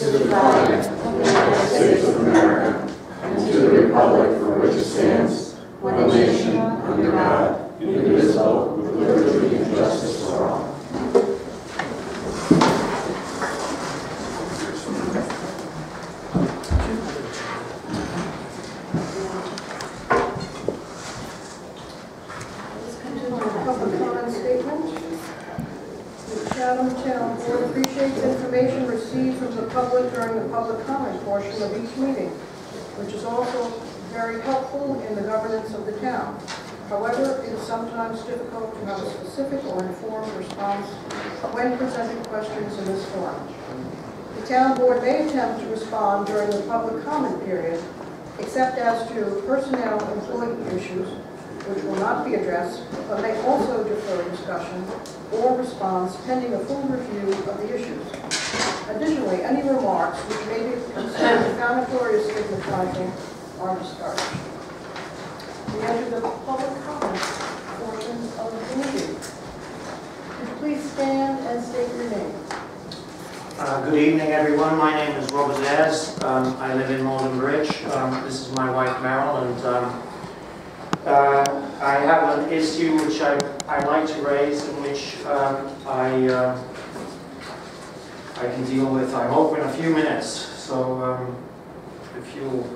to the flag of the United States of America, and to the republic for which it stands, one nation, under God, indivisible, with liberty and justice for all. Chatham Town Board appreciates information received from the public during the public comment portion of each meeting, which is also very helpful in the governance of the town. However, it is sometimes difficult to have a specific or informed response when presenting questions in this forum. The Town Board may attempt to respond during the public comment period, except as to personnel employee issues, which will not be addressed, but may also defer discussion or response pending a full review of the issues. Additionally, any remarks which may be considered defamatory or stigmatizing are discouraged. We enter the public comment portion of the meeting. Could you please stand and state your name? Good evening, everyone. My name is Robert Ayres. I live in Malden Bridge. This is my wife, Meryl, and I have an issue which I like to raise, in which I can deal with, I hope, in a few minutes. So if you'll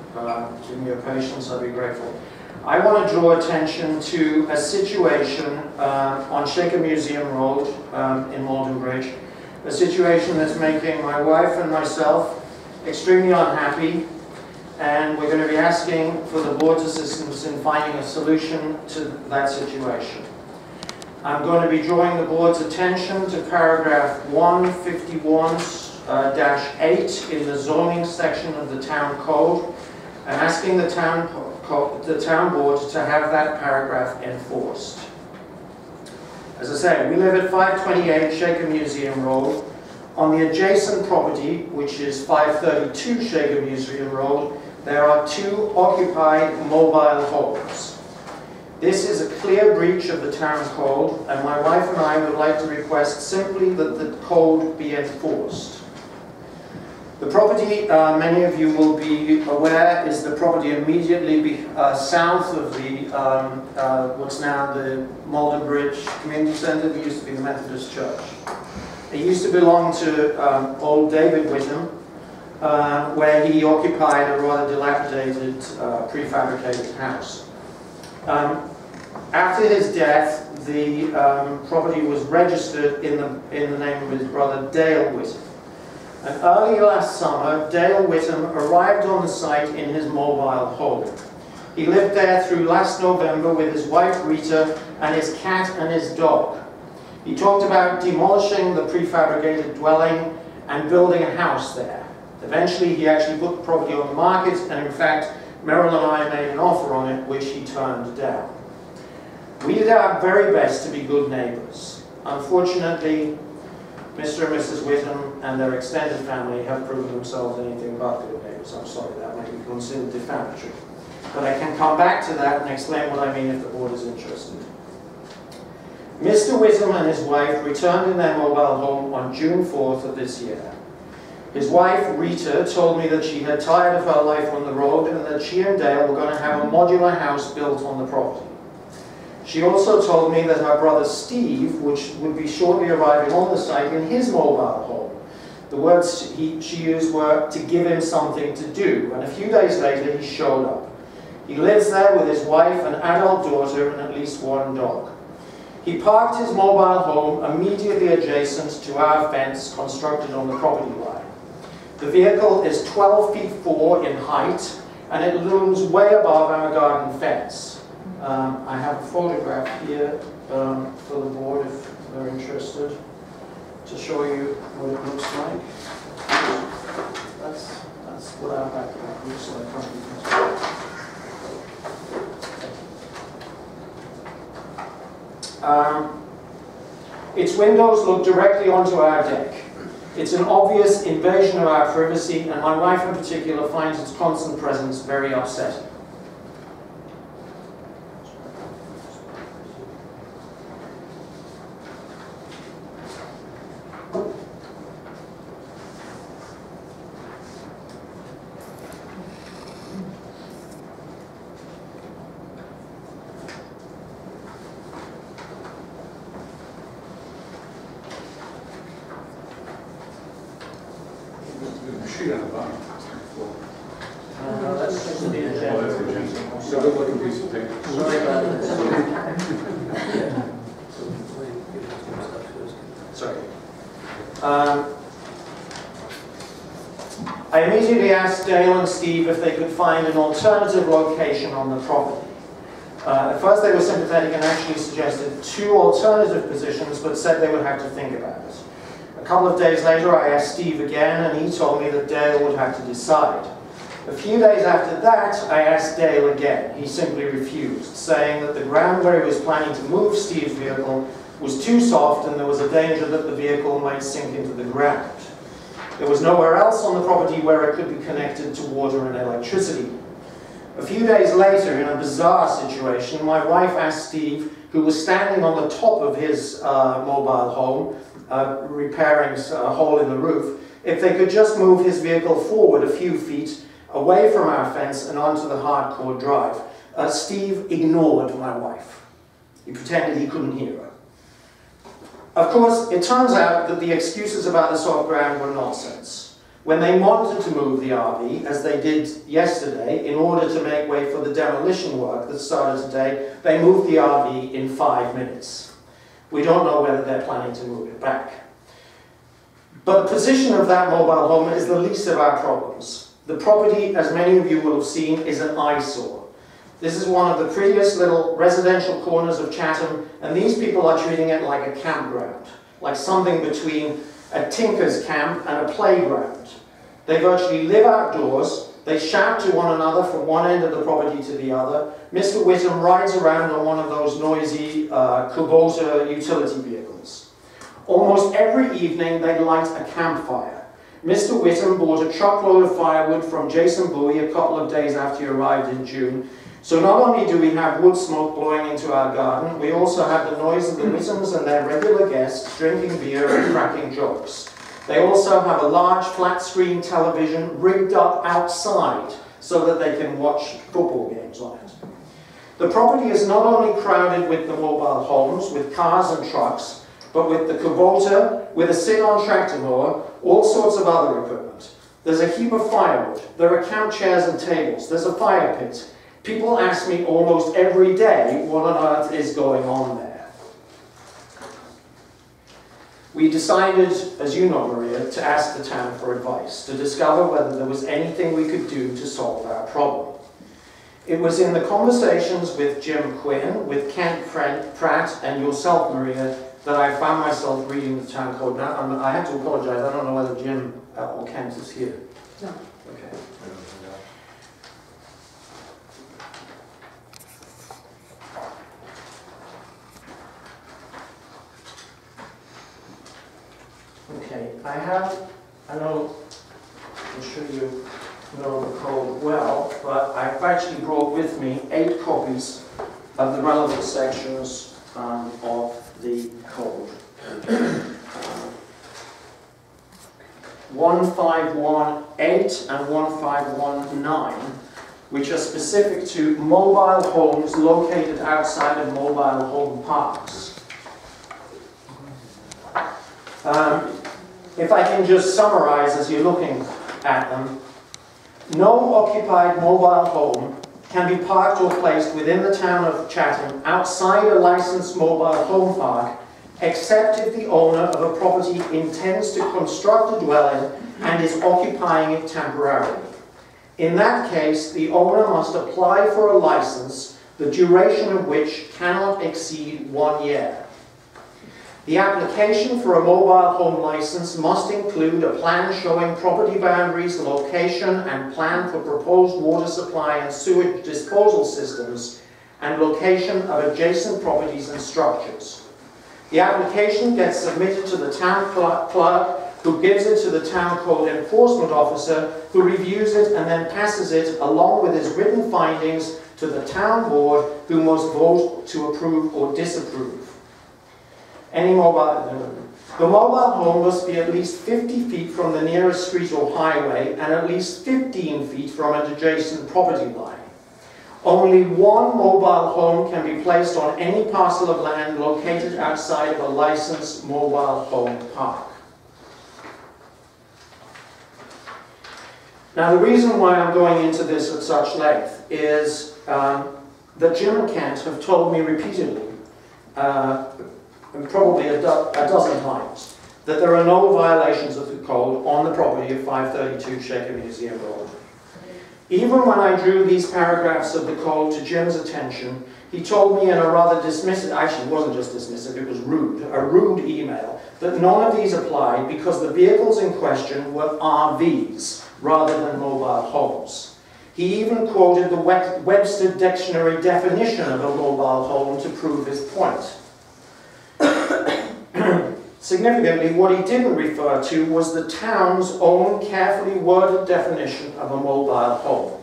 give me your patience, I'd be grateful. I want to draw attention to a situation on Chatham Museum Road in Malden Bridge, a situation that's making my wife and myself extremely unhappy. And we're going to be asking for the board's assistance in finding a solution to that situation. I'm going to be drawing the board's attention to paragraph 151-8 in the zoning section of the town code, and asking the town board to have that paragraph enforced. As I say, we live at 528 Chatham Museum Road. On the adjacent property, which is 532 Chatham Museum Road, there are 2 occupied mobile homes. This is a clear breach of the town code, and my wife and I would like to request simply that the code be enforced. The property, many of you will be aware, is the property immediately south of the what's now the Malden Bridge Community Centre. It used to be the Methodist Church. It used to belong to old David Whittam, where he occupied a rather dilapidated prefabricated house. After his death, the property was registered in the name of his brother Dale Whittam. And early last summer, Dale Whittam arrived on the site in his mobile home. He lived there through last November with his wife Rita and his cat and his dog. He talked about demolishing the prefabricated dwelling and building a house there. Eventually, he actually put the property on the market, and in fact, Meryl and I made an offer on it, which he turned down. We did our very best to be good neighbors. Unfortunately, Mr. and Mrs. Whittam and their extended family have proven themselves anything but good neighbors. I'm sorry, that might be considered defamatory. But I can come back to that and explain what I mean if the board is interested. Mr. Whittam and his wife returned in their mobile home on June 4th of this year. His wife, Rita, told me that she had tired of her life on the road and that she and Dale were going to have a modular house built on the property. She also told me that her brother Steve, which would be shortly arriving on the site in his mobile home. The words she used were to give him something to do, and a few days later he showed up. He lives there with his wife, an adult daughter, and at least 1 dog. He parked his mobile home immediately adjacent to our fence constructed on the property line. The vehicle is 12 feet 4 in height, and it looms way above our garden fence. I have a photograph here for the board if they're interested, to show you what it looks like. That's what our background looks like. Its windows look directly onto our deck. It's an obvious invasion of our privacy, and my wife in particular finds its constant presence very upsetting. There's a sheet on the bottom. That's just the Oh, that's agenda. the agenda. It's a good looking piece of paper. Sorry about that. Sorry. I immediately asked Dale and Steve if they could find an alternative location on the property. At first they were sympathetic and actually suggested 2 alternative positions, but said they would have to think about it. A couple of days later I asked Steve again, and he told me that Dale would have to decide. A few days after that, I asked Dale again. He simply refused, saying that the ground where he was planning to move Steve's vehicle was too soft and there was a danger that the vehicle might sink into the ground. There was nowhere else on the property where it could be connected to water and electricity. A few days later, in a bizarre situation, my wife asked Steve, who was standing on the top of his mobile home, repairing a hole in the roof, if they could just move his vehicle forward a few feet away from our fence and onto the hardcore drive. Steve ignored my wife. He pretended he couldn't hear her. Of course, it turns out that the excuses about the soft ground were nonsense. When they wanted to move the RV, as they did yesterday, in order to make way for the demolition work that started today, they moved the RV in 5 minutes. We don't know whether they're planning to move it back. But the position of that mobile home is the least of our problems. The property, as many of you will have seen, is an eyesore. This is one of the prettiest little residential corners of Chatham, and these people are treating it like a campground, like something between a tinker's camp and a playground. They virtually live outdoors, they shout to one another from one end of the property to the other. Mr. Whittam rides around on one of those noisy Kubota utility vehicles. Almost every evening they light a campfire. Mr. Whittam bought a truckload of firewood from Jason Bowie a couple of days after he arrived in June. So not only do we have wood smoke blowing into our garden, we also have the noise of the Whittams and their regular guests drinking beer and cracking jokes. They also have a large flat-screen television rigged up outside so that they can watch football games on it. The property is not only crowded with the mobile homes, with cars and trucks, but with the Kubota, with a sit-on tractor mower, all sorts of other equipment. There's a heap of firewood, there are camp chairs and tables, there's a fire pit. People ask me almost every day what on earth is going on there. We decided, as you know, Maria, to ask the town for advice, to discover whether there was anything we could do to solve our problem. It was in the conversations with Jim Quinn, with Kent Pratt, and yourself, Maria, that I found myself reading the town code. Now, I have to apologize, I don't know whether Jim or Kent is here. No. Okay. Okay, I know, I'm sure you know the code well, but I've actually brought with me 8 copies of the relevant sections of the code. 1518 and 1519, which are specific to mobile homes located outside of mobile home parks. If I can just summarize as you're looking at them, no occupied mobile home can be parked or placed within the town of Chatham outside a licensed mobile home park, except if the owner of a property intends to construct a dwelling and is occupying it temporarily. In that case, the owner must apply for a license, the duration of which cannot exceed 1 year. The application for a mobile home license must include a plan showing property boundaries, location, and plan for proposed water supply and sewage disposal systems, and location of adjacent properties and structures. The application gets submitted to the town clerk, who gives it to the town code enforcement officer, who reviews it and then passes it, along with his written findings, to the town board, who must vote to approve or disapprove. The mobile home must be at least 50 feet from the nearest street or highway and at least 15 feet from an adjacent property line. Only one mobile home can be placed on any parcel of land located outside of a licensed mobile home park. Now, the reason why I'm going into this at such length is that Jim and Kent have told me repeatedly, and probably a dozen times, that there are no violations of the code on the property of 532 Shaker Museum Road. Even when I drew these paragraphs of the code to Jim's attention, he told me in a rather dismissive, actually it wasn't just dismissive, it was rude, a rude email, that none of these applied because the vehicles in question were RVs rather than mobile homes. He even quoted the Webster Dictionary definition of a mobile home to prove his point. Significantly, what he didn't refer to was the town's own carefully worded definition of a mobile home.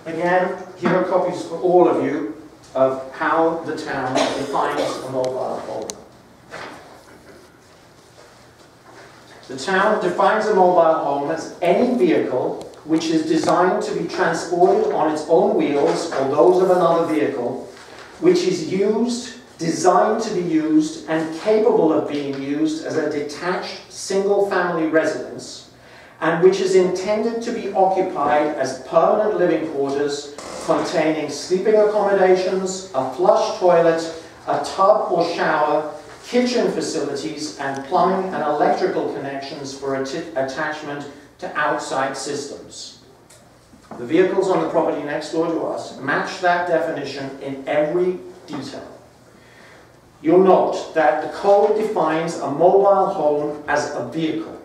Again, here are copies for all of you of how the town defines a mobile home. The town defines a mobile home as any vehicle which is designed to be transported on its own wheels or those of another vehicle, which is designed to be used and capable of being used as a detached single-family residence, and which is intended to be occupied as permanent living quarters containing sleeping accommodations, a flush toilet, a tub or shower, kitchen facilities, and plumbing and electrical connections for attachment to outside systems. The vehicles on the property next door to us match that definition in every detail. You'll note that the code defines a mobile home as a vehicle.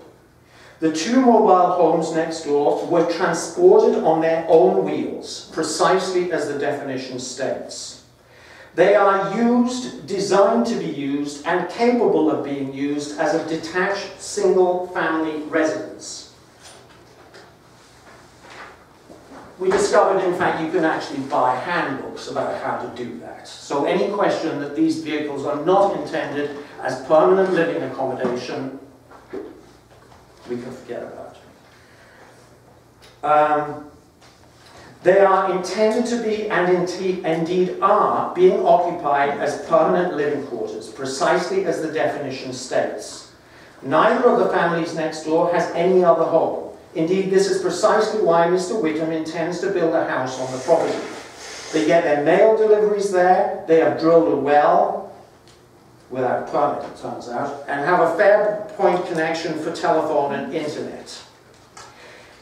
The two mobile homes next door were transported on their own wheels, precisely as the definition states. They are used, designed to be used, and capable of being used as a detached single-family residence. We discovered, in fact, you can actually buy handbooks about how to do that. So any question that these vehicles are not intended as permanent living accommodation, we can forget about. They are intended to be, and indeed are, being occupied as permanent living quarters, precisely as the definition states. Neither of the families next door has any other home. Indeed, this is precisely why Mr. Whittam intends to build a house on the property. They get their mail deliveries there, they have drilled a well, without permit it turns out, and have a fair point connection for telephone and internet.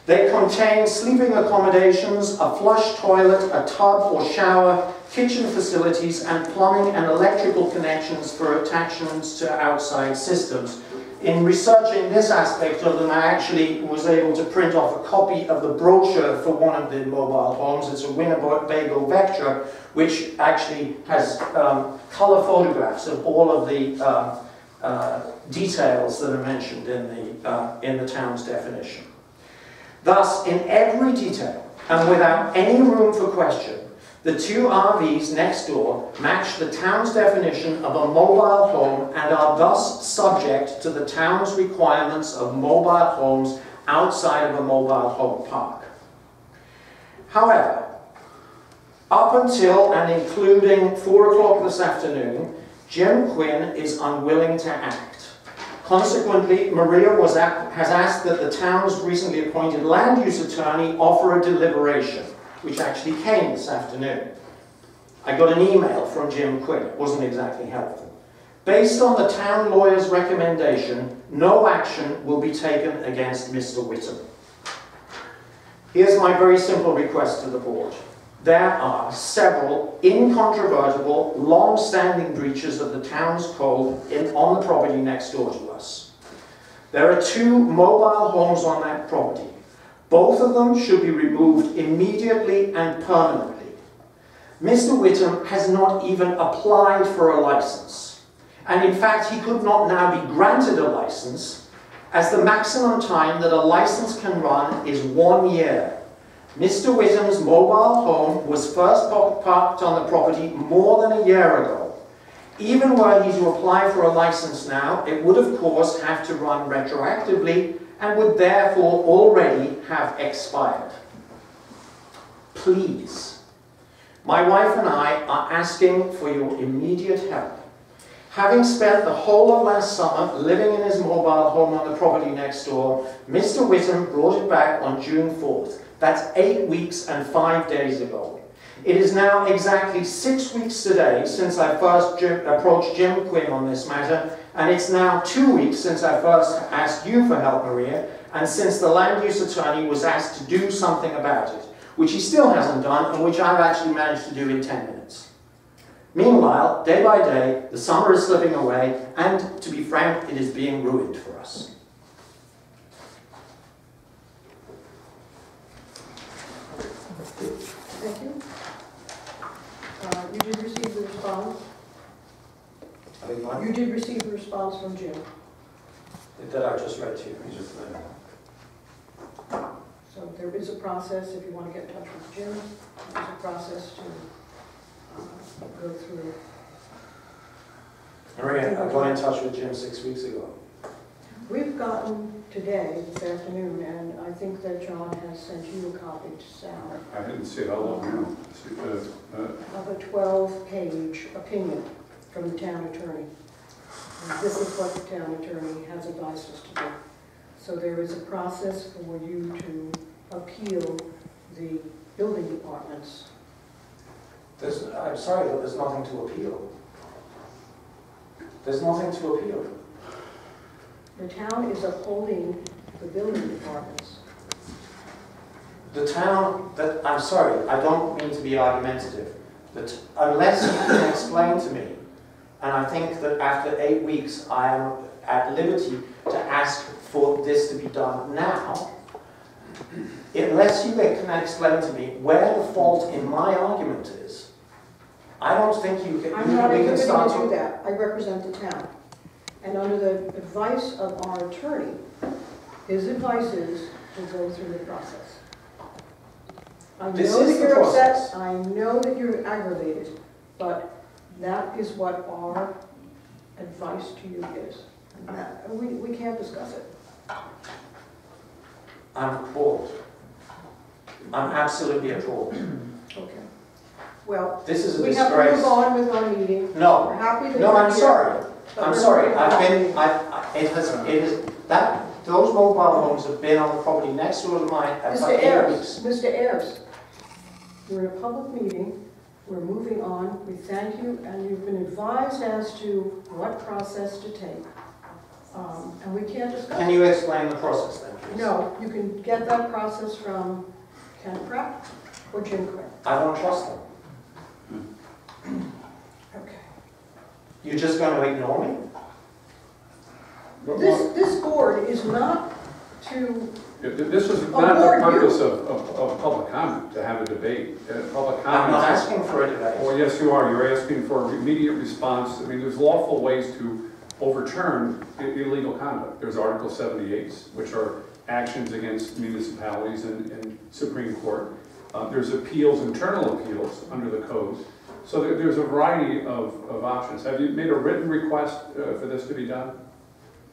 They contain sleeping accommodations, a flush toilet, a tub or shower, kitchen facilities, and plumbing and electrical connections for attachments to outside systems. In researching this aspect of them, I actually was able to print off a copy of the brochure for one of the mobile homes. It's a Winnebago Vectra, which actually has color photographs of all of the details that are mentioned in the town's definition. Thus, in every detail, and without any room for question, the two RVs next door match the town's definition of a mobile home and are thus subject to the town's requirements of mobile homes outside of a mobile home park. However, up until and including 4 o'clock this afternoon, Jim Quinn is unwilling to act. Consequently, Maria has asked that the town's recently appointed land use attorney offer a deliberation, which actually came this afternoon. I got an email from Jim Quinn. It wasn't exactly helpful. Based on the town lawyer's recommendation, no action will be taken against Mr. Whittam. Here's my very simple request to the board. There are several incontrovertible, long-standing breaches of the town's code on the property next door to us. There are 2 mobile homes on that property. Both of them should be removed immediately and permanently. Mr. Whittam has not even applied for a license. And in fact, he could not now be granted a license, as the maximum time that a license can run is 1 year. Mr. Whittam's mobile home was first parked on the property more than a year ago. Even were he to apply for a license now, it would of course have to run retroactively and would therefore already have expired. Please, my wife and I are asking for your immediate help. Having spent the whole of last summer living in his mobile home on the property next door, Mr. Whittam brought it back on June 4th. That's 8 weeks and 5 days ago. It is now exactly 6 weeks today since I first approached Jim Quinn on this matter, and it's now 2 weeks since I first asked you for help, Maria, and since the land use attorney was asked to do something about it, which he still hasn't done, and which I've actually managed to do in 10 minutes. Meanwhile, day by day, the summer is slipping away, and to be frank, it is being ruined for us. Thank you. You did receive the response? You did receive the response from Jim. That I just read to you. So there is a process, if you want to get in touch with Jim, there's a process to go through. Maria, I got in touch with Jim 6 weeks ago. We've gotten today, this afternoon, and I think that John has sent you a copy to Sal. I didn't see it, I'll let you know. Of a 12-page opinion from the town attorney. And this is what the town attorney has advised us to do. So there is a process for you to appeal the building department's. I'm sorry, but there's nothing to appeal. There's nothing to appeal. The town is upholding the building departments. The town, I'm sorry, I don't mean to be argumentative, but unless you can explain to me, and I think that after 8 weeks I am at liberty to ask for this to be done now, unless you can explain to me where the fault in my argument is, I don't think you can. I'm not able to do that. I represent the town. And under the advice of our attorney, his advice is to go through the process. I know that you're upset, I know that you're aggravated, but that is what our advice to you is. And that, we can't discuss it. I'm appalled. I'm absolutely appalled. Okay. Well, this is a we disgrace. have to move on with our meeting. No. We're happy that no, you're I'm here, sorry. but I'm we're sorry. not Those mobile homes have been on the property next door to mine for 8 weeks. Mr. Ayers, we're in a public meeting. We're moving on. We thank you, and you've been advised as to what process to take. And we can't discuss. Can you explain the process then, please? No, you can get that process from Ken Pratt or Jim Quinn. I don't trust them. Okay. You're just going to ignore me? This board is not to. This is not the purpose of public comment, to have a debate. Public comment. I'm not asking for a debate. Well, yes, you are. You're asking for immediate response. I mean, there's lawful ways to overturn illegal conduct. There's Article 78, which are actions against municipalities in Supreme Court. There's appeals, internal appeals under the code. So there's a variety of options. Have you made a written request for this to be done?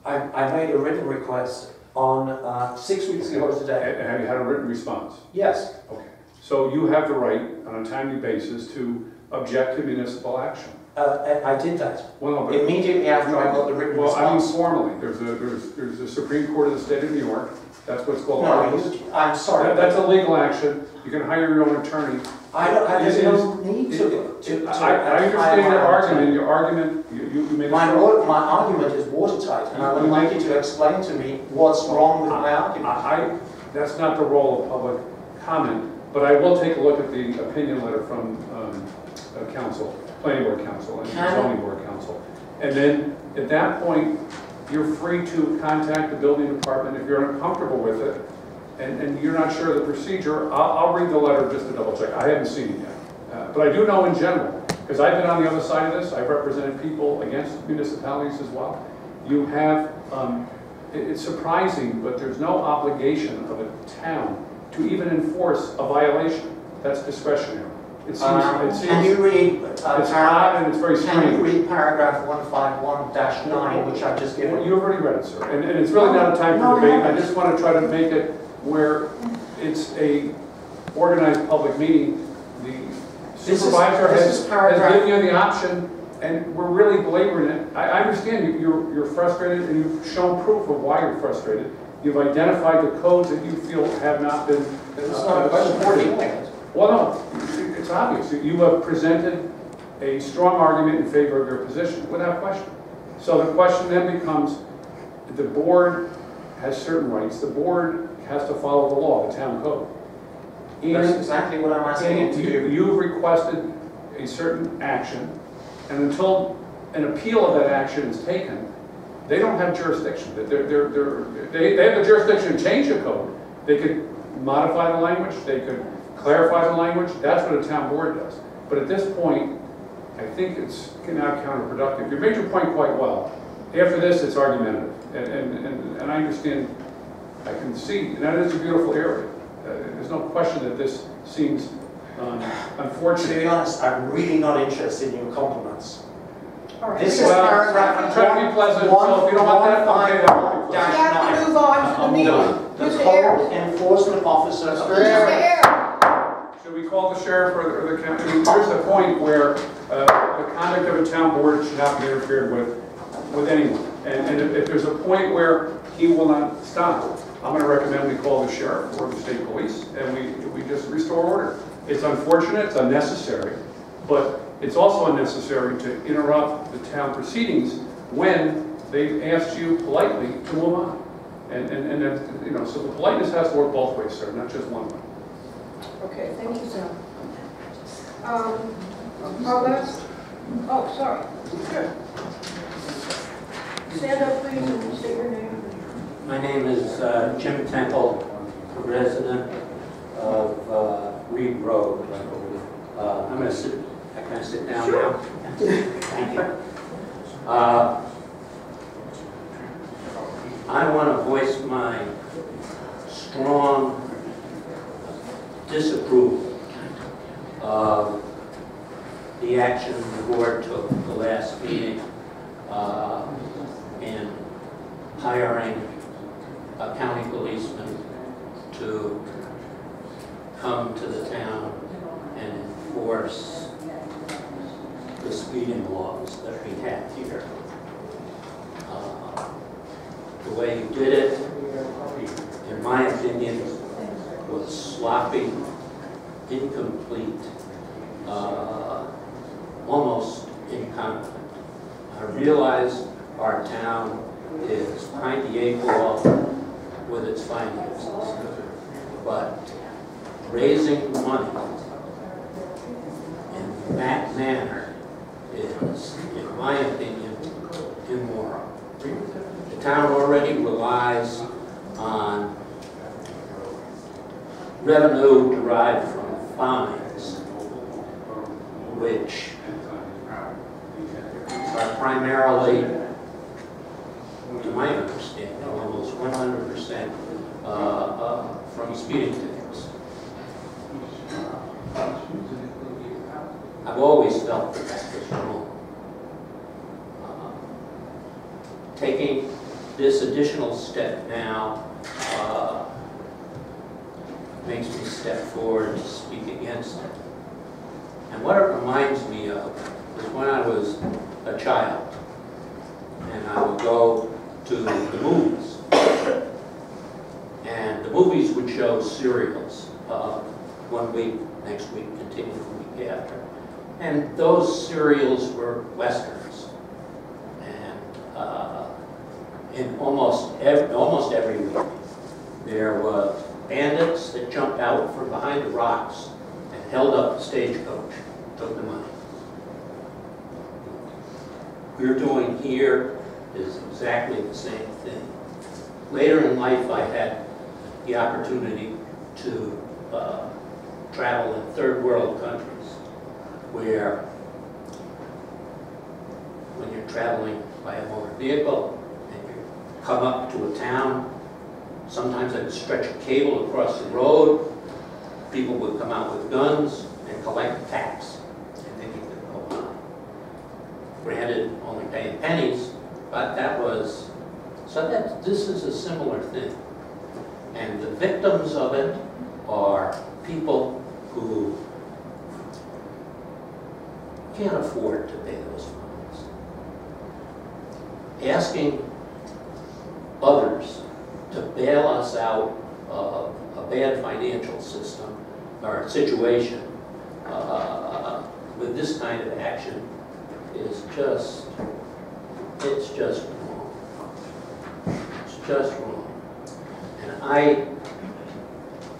I made a written request on 6 weeks ago today. Have you had a written response? Yes. Okay. So you have the right on a timely basis to object to municipal action. I did that. Well, no, but immediately after I got the written response. Well, I mean formally. There's the Supreme Court of the State of New York. That's what's called. No, I'm sorry. That's a legal action. You can hire your own attorney. There's no need to. I understand your argument. Your argument, you made my argument is watertight, and I would like you to explain to me what's wrong with my argument. That's not the role of public comment, but I will take a look at the opinion letter from council, planning board council, and zoning board council. And then at that point, you're free to contact the building department if you're uncomfortable with it, and you're not sure of the procedure. I'll read the letter just to double check. I haven't seen it yet. But I do know in general, because I've been on the other side of this, I've represented people against municipalities as well. You have, it's surprising, but there's no obligation of a town to even enforce a violation. That's discretionary. It seems, can you read it's odd and it's very strange. Can you read paragraph 151-9, which I've just given? Well, you've already read it, sir. And it's really not a time for debate. I just want to try to make it where it's a organized public meeting. The supervisor has given you the option, and we're really belaboring it. I understand you're frustrated, and you've shown proof of why you're frustrated. You've identified the codes that you feel have not been supported. Well, no, it's obvious. You have presented a strong argument in favor of your position, without question. So the question then becomes, the board has certain rights. The board has to follow the law, the town code. That's exactly what I'm asking you to do. You've requested a certain action, and until an appeal of that action is taken, they don't have jurisdiction. They have the jurisdiction to change the code. They could modify the language. They could clarify the language. That's what a town board does. But at this point, I think it's not counterproductive. You made your point quite well. After this, it's argumentative. And I understand, I can see, and that is a beautiful area. There's no question that this seems unfortunate. To be honest, I'm really not interested in your compliments. All right. This is Well, paragraph I'm trying to be pleasant, so if you don't want that, okay, that would be We pleasant. have to move on to the meeting. The Mr. code Ayers. enforcement officer. Mr. Ayers. Should we call the sheriff or the county? I mean, there's a point where the conduct of a town board should not be interfered with anyone. And if there's a point where he will not stop, I'm going to recommend we call the sheriff or the state police, and we just restore order. It's unfortunate, it's unnecessary, but it's also unnecessary to interrupt the town proceedings when they've asked you politely to move on. And you know, so the politeness has to work both ways, sir, not just one way. Okay, thank you, Sam. Our last, oh, sorry. Sure. Stand up, please, and state your name. My name is Jim Temple, resident of Reed Road. I'm going to sit. Can I sit down now? Thank you. I want to voice my strong disapproval of the action the board took the last meeting in hiring a county policeman to come to the town and enforce the speeding laws that we have here. The way you did it, in my opinion, was sloppy, incomplete, almost incompetent. I realize our town is behind the eight ball with its finances, but raising money in that manner is, in my opinion, immoral. The town already relies on revenue derived from fines, which are primarily, to my understanding, almost 100% from speeding tickets. I've always felt that that was wrong. Taking this additional step now makes me step forward to speak against it. And what it reminds me of is when I was a child and I would go to the movies, and the movies would show serials 1 week, next week, continue the week after. And those serials were Westerns. And in almost every week, there was bandits that jumped out from behind the rocks and held up the stagecoach, took the money. What we're doing here is exactly the same thing. Later in life, I had the opportunity to travel in third world countries where when you're traveling by a motor vehicle and you come up to a town, sometimes I'd stretch a cable across the road, people would come out with guns and collect tax, and then you could go on. Granted, only paying pennies, but that was, so this is a similar thing. And the victims of it are people who can't afford to pay those fines. asking others to bail us out of a bad financial system or situation with this kind of action is just, it's just wrong. It's just wrong. And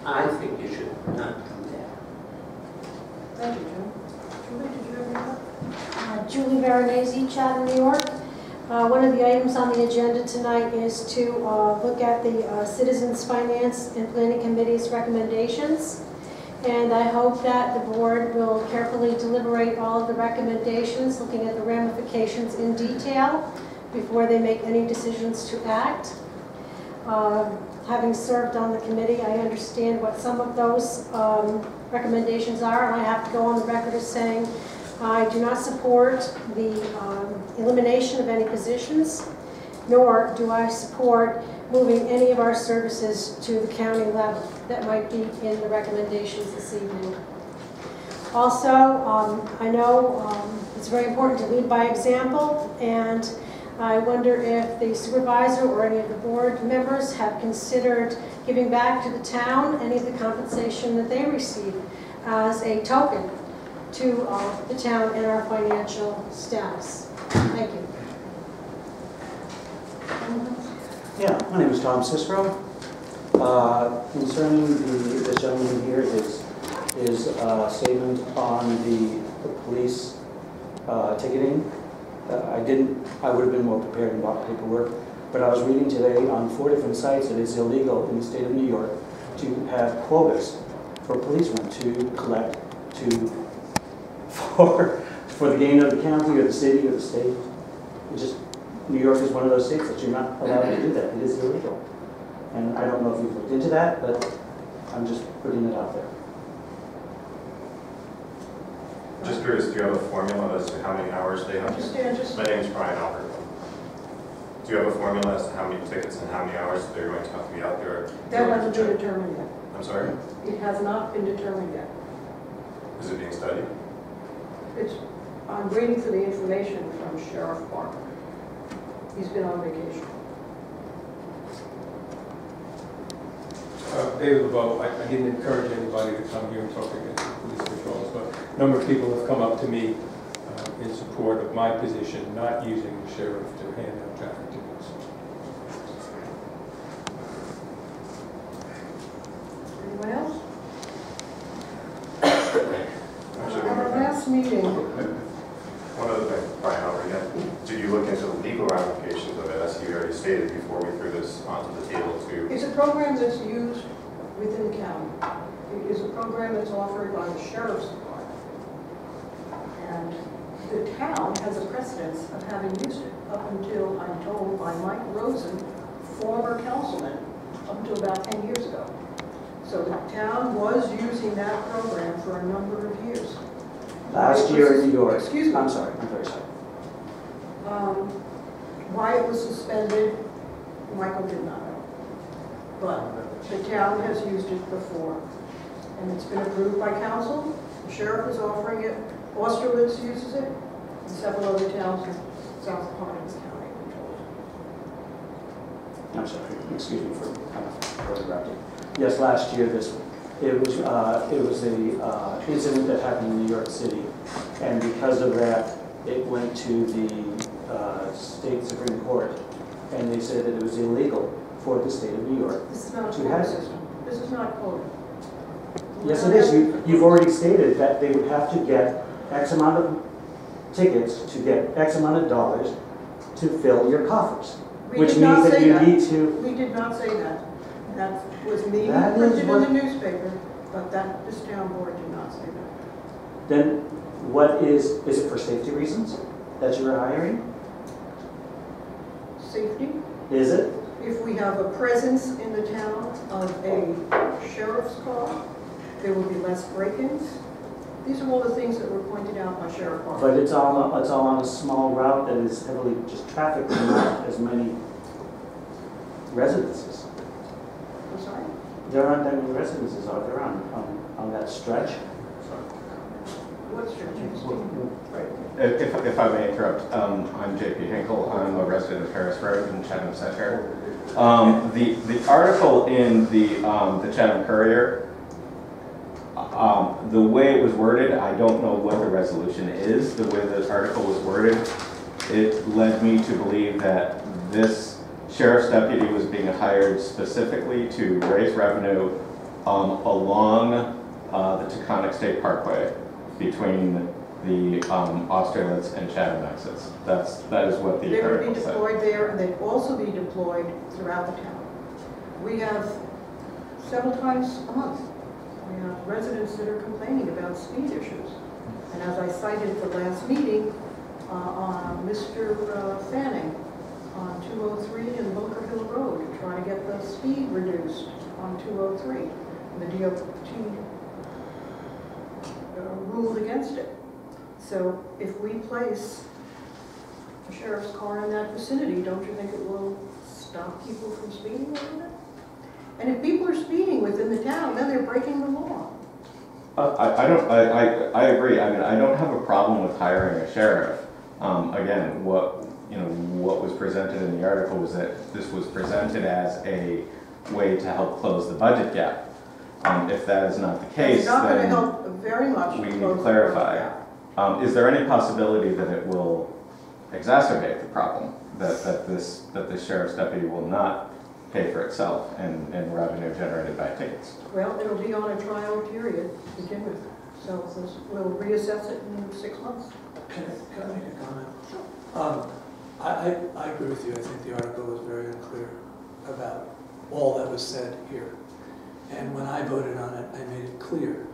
I think you should not do that. Thank you, Jim. Julie, did you have any? Julie Veronese, Chatham, New York. One of the items on the agenda tonight is to look at the Citizens Finance and Planning Committee's recommendations. And I hope that the board will carefully deliberate all of the recommendations, looking at the ramifications in detail before they make any decisions to act. Having served on the committee, I understand what some of those recommendations are, and I have to go on the record as saying I do not support the elimination of any positions, nor do I support moving any of our services to the county level that might be in the recommendations this evening. Also, I know it's very important to lead by example, and I wonder if the supervisor or any of the board members have considered giving back to the town any of the compensation that they receive as a token to the town and our financial status. Thank you. Yeah, my name is Tom Cicero. Concerning this gentleman here, his statement on the police ticketing, I would have been more prepared and bought paperwork, but I was reading today on 4 different sites that it's illegal in the state of New York to have quotas for policemen to collect for the gain of the county or the city or the state. New York is one of those states that you're not allowed to do that. It is illegal. And I don't know if you've looked into that, but I'm just putting it out there. Just curious, do you have a formula as to how many hours they have? My name is Brian Albert. Do you have a formula as to how many tickets and how many hours they're going to have to be out there? That hasn't been determined yet. I'm sorry? It has not been determined yet. Is it being studied? I'm waiting for the information from Sheriff Barker. He's been on vacation. David LeBeau, I didn't encourage anybody to come here and talk against the police patrols, but a number of people have come up to me in support of my position, not using the sheriff to hand out traffic tickets. Anyone else? Actually, Our last meeting, one other thing, Brian Albert again. Did you look into the legal ramifications of it, as you already stated before we threw this onto the table to? it's a program that's used within the county. It is a program that's offered by the Sheriff's Department. And the town has a precedence of having used it up until, I'm told, by Mike Rosen, former councilman, up until about 10 years ago. So the town was using that program for a number of years. Last year in New York. Excuse me. I'm sorry, I'm very sorry. Why it was suspended, Michael did not know. But the town has used it before. And it's been approved by council. The sheriff is offering it. Austerlitz uses it. And several other towns in South Pines County, I'm told. I'm sorry, excuse me for interrupting. Yes, last year it was a incident that happened in New York City, and because of that, it went to the state Supreme Court, and they said that it was illegal for the state of New York. This is not a to quota have system. This is not quota. Yes, it is. You've already stated that they would have to get X amount of tickets to get X amount of dollars to fill your coffers, which means that you need to. We did not say that. That was me That is printed in what- the newspaper, but this town board did not say that. Then what is it for safety reasons that you are hiring? Safety. Is it? If we have a presence in the town of a sheriff's car, there will be less break-ins. These are all the things that were pointed out by Sheriff Barker. But it's all on a small route that is heavily just trafficked and not as many residences. I'm sorry? There aren't that many residences, are there, on that stretch? what's your Right. If I may interrupt, I'm JP Hinkle. I'm a resident of Harris Road in Chatham Center. The article in the Chatham Courier, the way it was worded, I don't know what the resolution is. The way the article was worded, it led me to believe that this sheriff's deputy was being hired specifically to raise revenue along the Taconic State Parkway between the Austerlitz and Chatham exits. That is what the They would article be said. deployed there, and they'd also be deployed throughout the town. We have several times a month, we have residents that are complaining about speed issues. And as I cited at the last meeting, Mr. Fanning on 203 and Bunker Hill Road, trying to get the speed reduced on 203. The DOT ruled against it. So if we place a sheriff's car in that vicinity, don't you think it will stop people from speeding over there? And if people are speeding within the town, then they're breaking the law. I agree. I mean, I don't have a problem with hiring a sheriff. Again, what was presented in the article was that this was presented as a way to help close the budget gap. If that is not the case, it's not going to then help very much. we to need close to the clarify. gap. Is there any possibility that it will exacerbate the problem, that this sheriff's deputy will not pay for itself in revenue generated by tickets? Well, it'll be on a trial period to begin with, so we'll reassess it in 6 months. Can I make a comment? I agree with you. I think the article was very unclear about all that was said here. And when I voted on it, I made it clear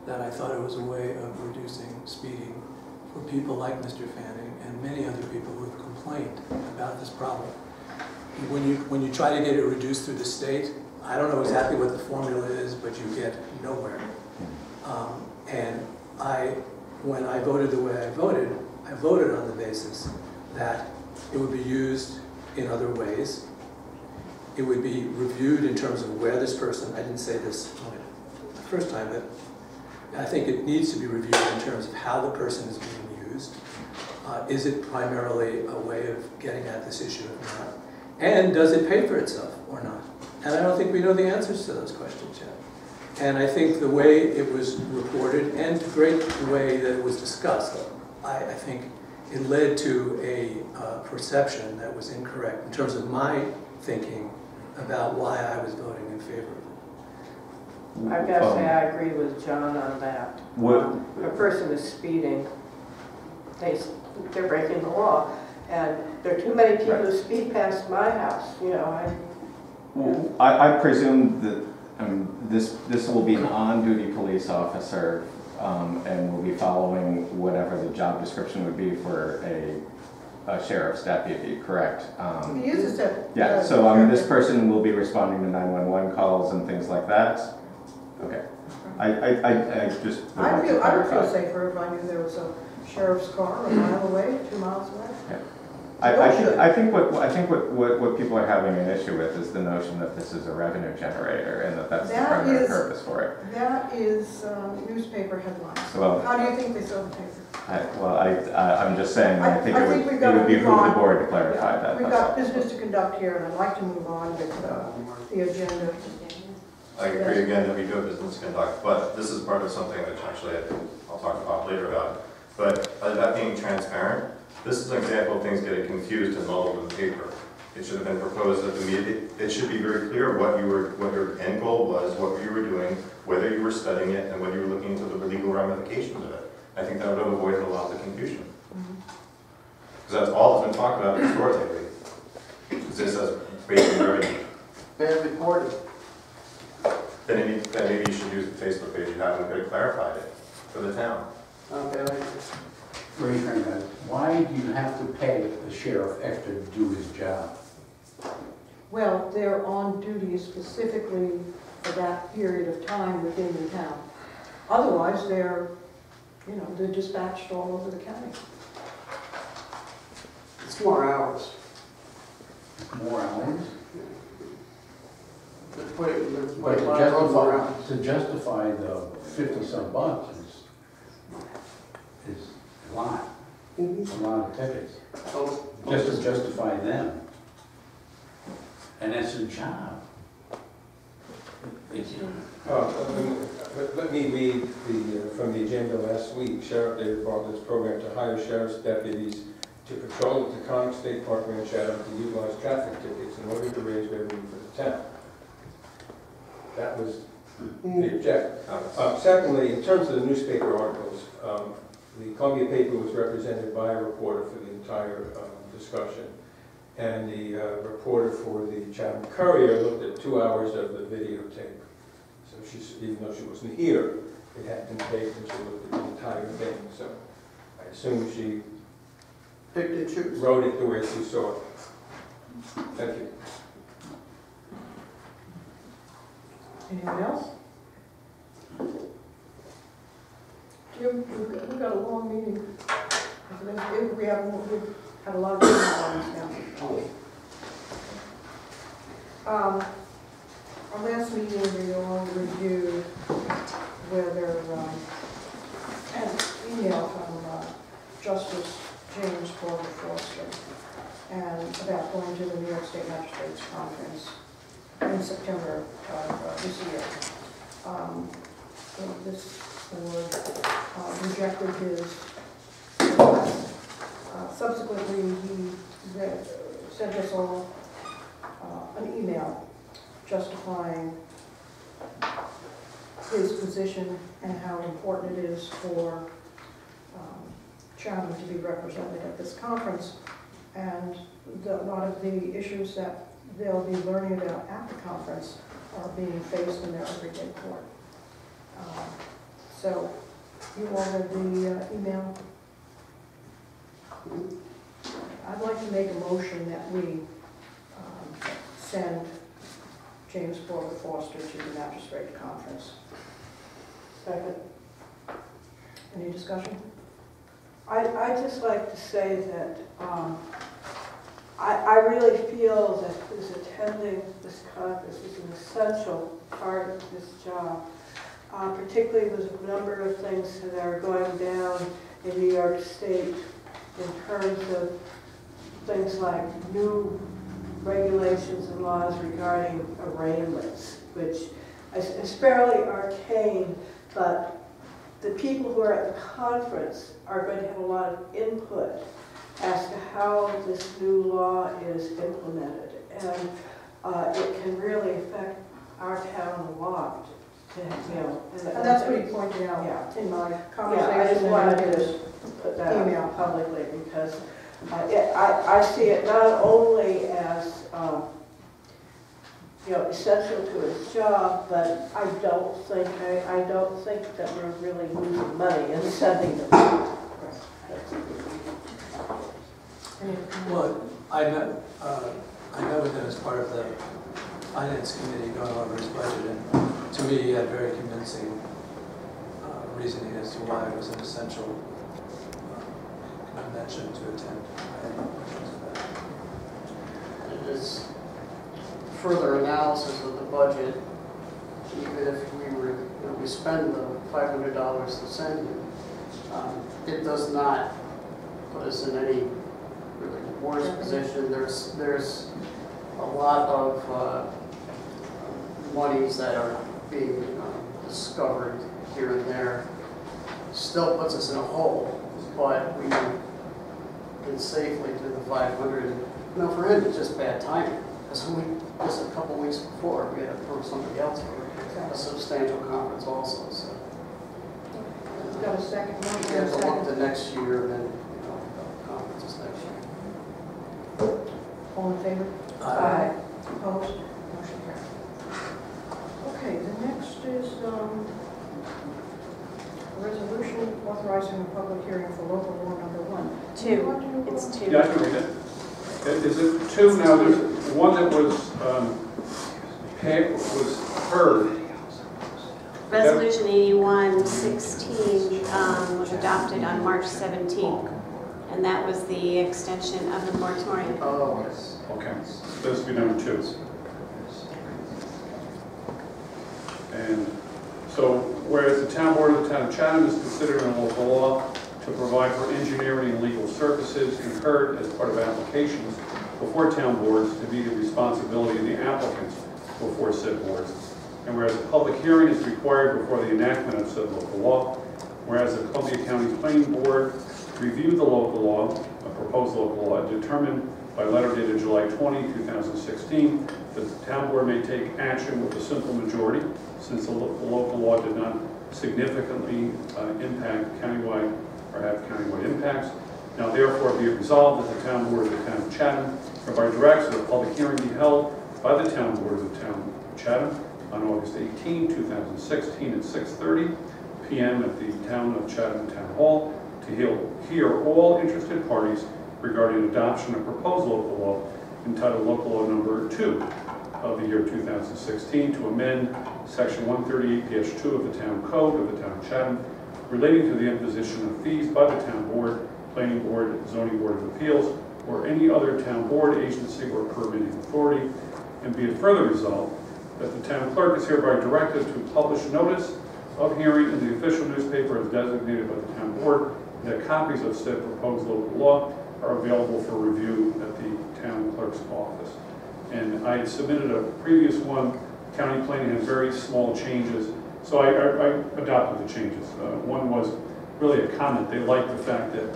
that I thought it was a way of reducing speeding for people like Mr. Fanning and many other people who have complained about this problem. When you try to get it reduced through the state, I don't know exactly what the formula is, but you get nowhere. When I voted the way I voted on the basis that it would be used in other ways. It would be reviewed in terms of where this person, I didn't say this the first time, but I think it needs to be reviewed in terms of how the person is being used. Is it primarily a way of getting at this issue or not? And does it pay for itself or not? And I don't think we know the answers to those questions yet. And I think the way it was reported and the great way that it was discussed, I think it led to a perception that was incorrect in terms of my thinking about why I was voting in favor of it. I've got to say I agree with John on that. A person is speeding, they're breaking the law, and there are too many people who speed past my house. You know, I presume that this will be an on-duty police officer, and will be following whatever the job description would be for a sheriff's deputy, correct? He uses it. Yeah, so this person will be responding to 911 calls and things like that? Okay. I just would like to I would feel clarify. safer if I knew there was a sheriff's car a mile away, 2 miles away. Yeah. I think what people are having an issue with is the notion that this is a revenue generator and that's the primary purpose for it. That is newspaper headlines. Well, how do you think they sell the paper? I'm just saying, I think it would behoove the board to clarify that. We've got business to conduct here, and I'd like to move on with the agenda. I agree again that we do have business to conduct, but this is part of something which actually I'll talk about later about. But about being transparent, this is an example of things getting confused and muddled in the paper. It should have been proposed at the meeting. It should be very clear what your end goal was, what you were doing, whether you were studying it, and whether you were looking into the legal ramifications of it. I think that would have avoided a lot of the confusion. Because that's all that's been talked about historically. This as basically revenue. Bad reported. Then maybe you should use the Facebook page you have and could have clarified it for the town. Why do you have to pay the sheriff extra to do his job? Well, they're on duty specifically for that period of time within the town. Otherwise, they're dispatched all over the county. It's more hours. More hours? But To justify the 50-some bucks is lot, a lot of tickets, Oh, just to justify them. And that's their job. It's, Let me read from the agenda last week. Sheriff David Bartlett's program to hire sheriff's deputies to patrol the Taconic State Park in Chatham to utilize traffic tickets in order to raise revenue for the town. That was the objective. Secondly, in terms of the newspaper articles, the Columbia paper was represented by a reporter for the entire discussion. And the reporter for the Chatham Courier looked at 2 hours of the videotape. So even though she wasn't here, it had been taped and she looked at the entire thing. So I assume she wrote it the way she saw it. Thank you. Anyone else? Jim, we've got a long meeting. We have a lot of meetings now. Our last meeting, we all reviewed whether, an email from Justice James Gordon Forster and about going to the New York State Magistrates Conference in September of this year. This board rejected his request. Subsequently, he sent us all an email justifying his position and how important it is for Chatham to be represented at this conference, and a lot of the issues that they'll be learning about at the conference are being faced in their everyday court. So you all read the email. I'd like to make a motion that we send James Gordon Forster to the magistrate conference. Second. Any discussion? I'd just like to say that I really feel that his attending this conference is an essential part of his job, particularly with a number of things that are going down in New York State in terms of things like new regulations and laws regarding arraignments, which is fairly arcane, but the people who are at the conference are going to have a lot of input as to how this new law is implemented. And it can really affect our town a lot. And that's what he pointed out in my conversation. Yeah, I just wanted to put that out publicly because I see it not only as essential to his job, but I don't think that we're really losing money in sending them. Well, I met with him as part of the Finance Committee going over his budget, and to me he had very convincing reasoning as to why it was an essential convention to attend. I had no questions about it. It is further analysis of the budget. Even if we spend the $500 to send him, it does not put us in any really worse position. There's a lot of monies that are being discovered here and there. Still puts us in a hole, but we can safely do the 500. For him, it's just bad timing. Because just a couple weeks before, we had to approve somebody else for a substantial conference also. So. Got a second one? We have to look to next year, and then conferences next year. All in favor? Aye. Opposed? Motion carried. Okay, the next is a resolution authorizing a public hearing for local law number 1. Two. It's two. Yeah, I can read it. Is it two now? There's one that was heard. Resolution 8116 was adopted on March 17th, and that was the extension of the moratorium. Oh, yes. Okay, this will be number 2. And so, whereas the town board of the town of Chatham is considering a local law to provide for engineering and legal services incurred as part of applications before town boards to be the responsibility of the applicants before said boards. And whereas a public hearing is required before the enactment of said local law, whereas the Columbia County Planning Board reviewed the local law, a proposed local law, determined by letter dated July 20, 2016, that the town board may take action with a simple majority, since the local law did not significantly impact countywide or have countywide impacts. Now therefore be it resolved that the town board of the town of Chatham hereby directs that a public hearing be held by the town board of the town of Chatham on August 18, 2016 at 6:30 p.m. at the town of Chatham Town Hall to hear all interested parties regarding adoption of proposed local law entitled Local Law Number 2 of the year 2016 to amend Section 138-2 of the Town Code of the Town of Chatham relating to the imposition of fees by the Town Board, Planning Board, Zoning Board of Appeals, or any other town board, agency, or permitting authority. And be it further resolved that the town clerk is hereby directed to publish notice of hearing in the official newspaper as designated by the town board, and that copies of said proposed local law are available for review at the town clerk's office. And I had submitted a previous one. County planning had very small changes, so I adopted the changes. One was really a comment. They liked the fact that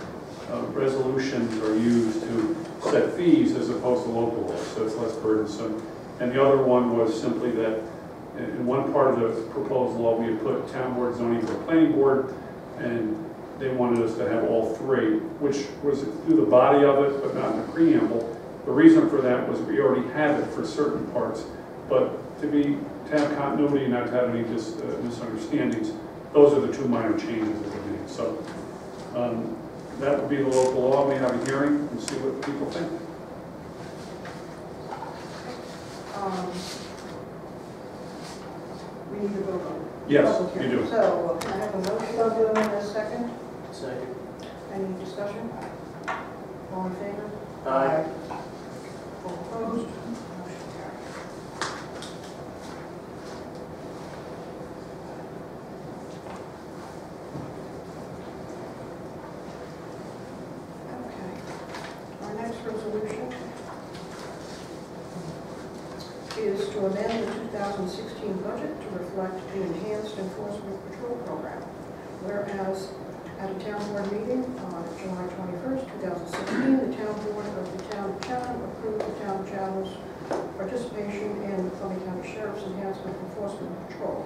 resolutions are used to set fees as opposed to local laws, so it's less burdensome. And the other one was simply that in one part of the proposed law, we had put town board, zoning board, planning board, and they wanted us to have all three, which was through the body of it, but not in the preamble. The reason for that was we already had it for certain parts, but to have continuity and not to have any misunderstandings, those are the two minor changes that we made. So that would be the local law. We have a hearing and see what people think. We need to vote on it. Yes, you do. So, I have a motion, I'll do it in a second. Second. Any discussion? All in favor? Aye. All opposed? Motion carried. Okay. Our next resolution is to amend the 2016 budget to reflect the enhanced enforcement patrol program. Whereas at a town board meeting on July 21st, 2016, the town board of the town of Chatham approved the town of Chatham's participation in the Columbia County Sheriff's Enhancement Enforcement Patrol.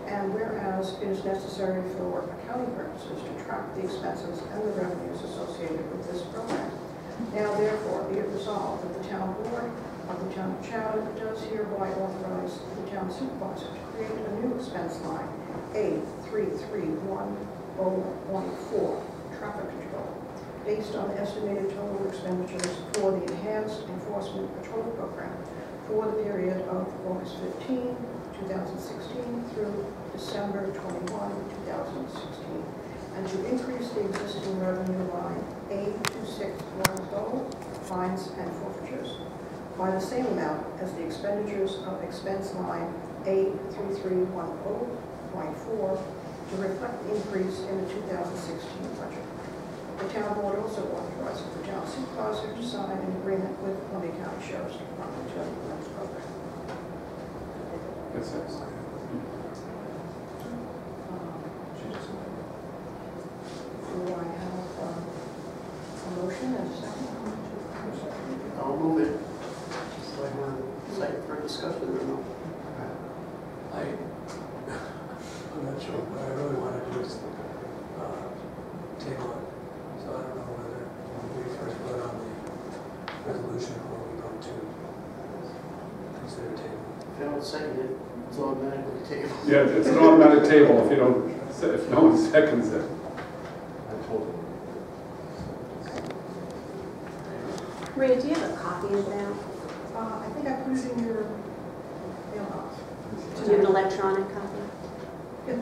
And whereas it is necessary for accounting purposes to track the expenses and the revenues associated with this program. Now therefore be it resolved that the town board of the town of Chatham does hereby authorize the town supervisor to create a new expense line, A331014, traffic control, based on estimated total expenditures for the Enhanced Enforcement Patrol Program for the period of August 15, 2016 through December 21, 2016, and to increase the existing revenue line A2610, fines and forfeitures, by the same amount as the expenditures of expense line A3310.4 to reflect the increase in the 2016 budget. The town board also authorizes the town supervisor to sign an agreement with Columbia County Sheriff's Department to implement the program. That's it. Do I have a motion and a second? I'll move it. Second for discussion or no? I'm not sure, but I really want to do is table it. So I don't know whether we first vote on the resolution or we go to consider table. If you don't second it, it's automatically tabled. Yeah, it's an automatic table if you don't, if no one seconds it. Maria, do you have a copy of that? I think I put it in your mailbox. Do you have an electronic copy? Yep.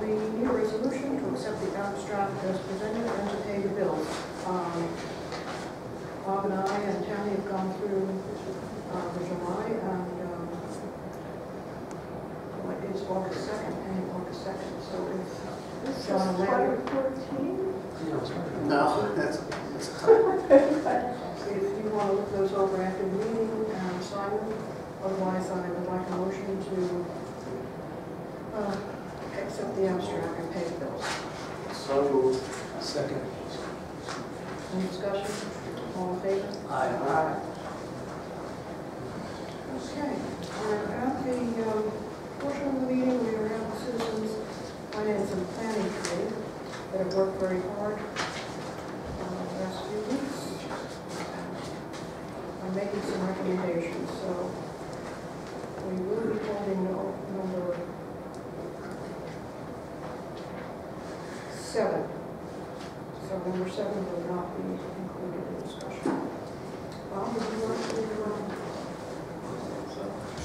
We need a resolution to accept the abstract as presented and to pay the bills. Bob and I and Tammy have gone through the July and No, that's If you want to look those over after the meeting and sign them, otherwise I would like a motion to accept the abstract and pay the bills. so moved. Second. Any discussion? All in favor? Aye. Okay, we're at the portion of the meeting where we have the citizens finance and planning committee that have worked very hard the last few weeks on making some recommendations. So we will be holding number 7. So number 7 will not be included in discussion. Bob, would you like to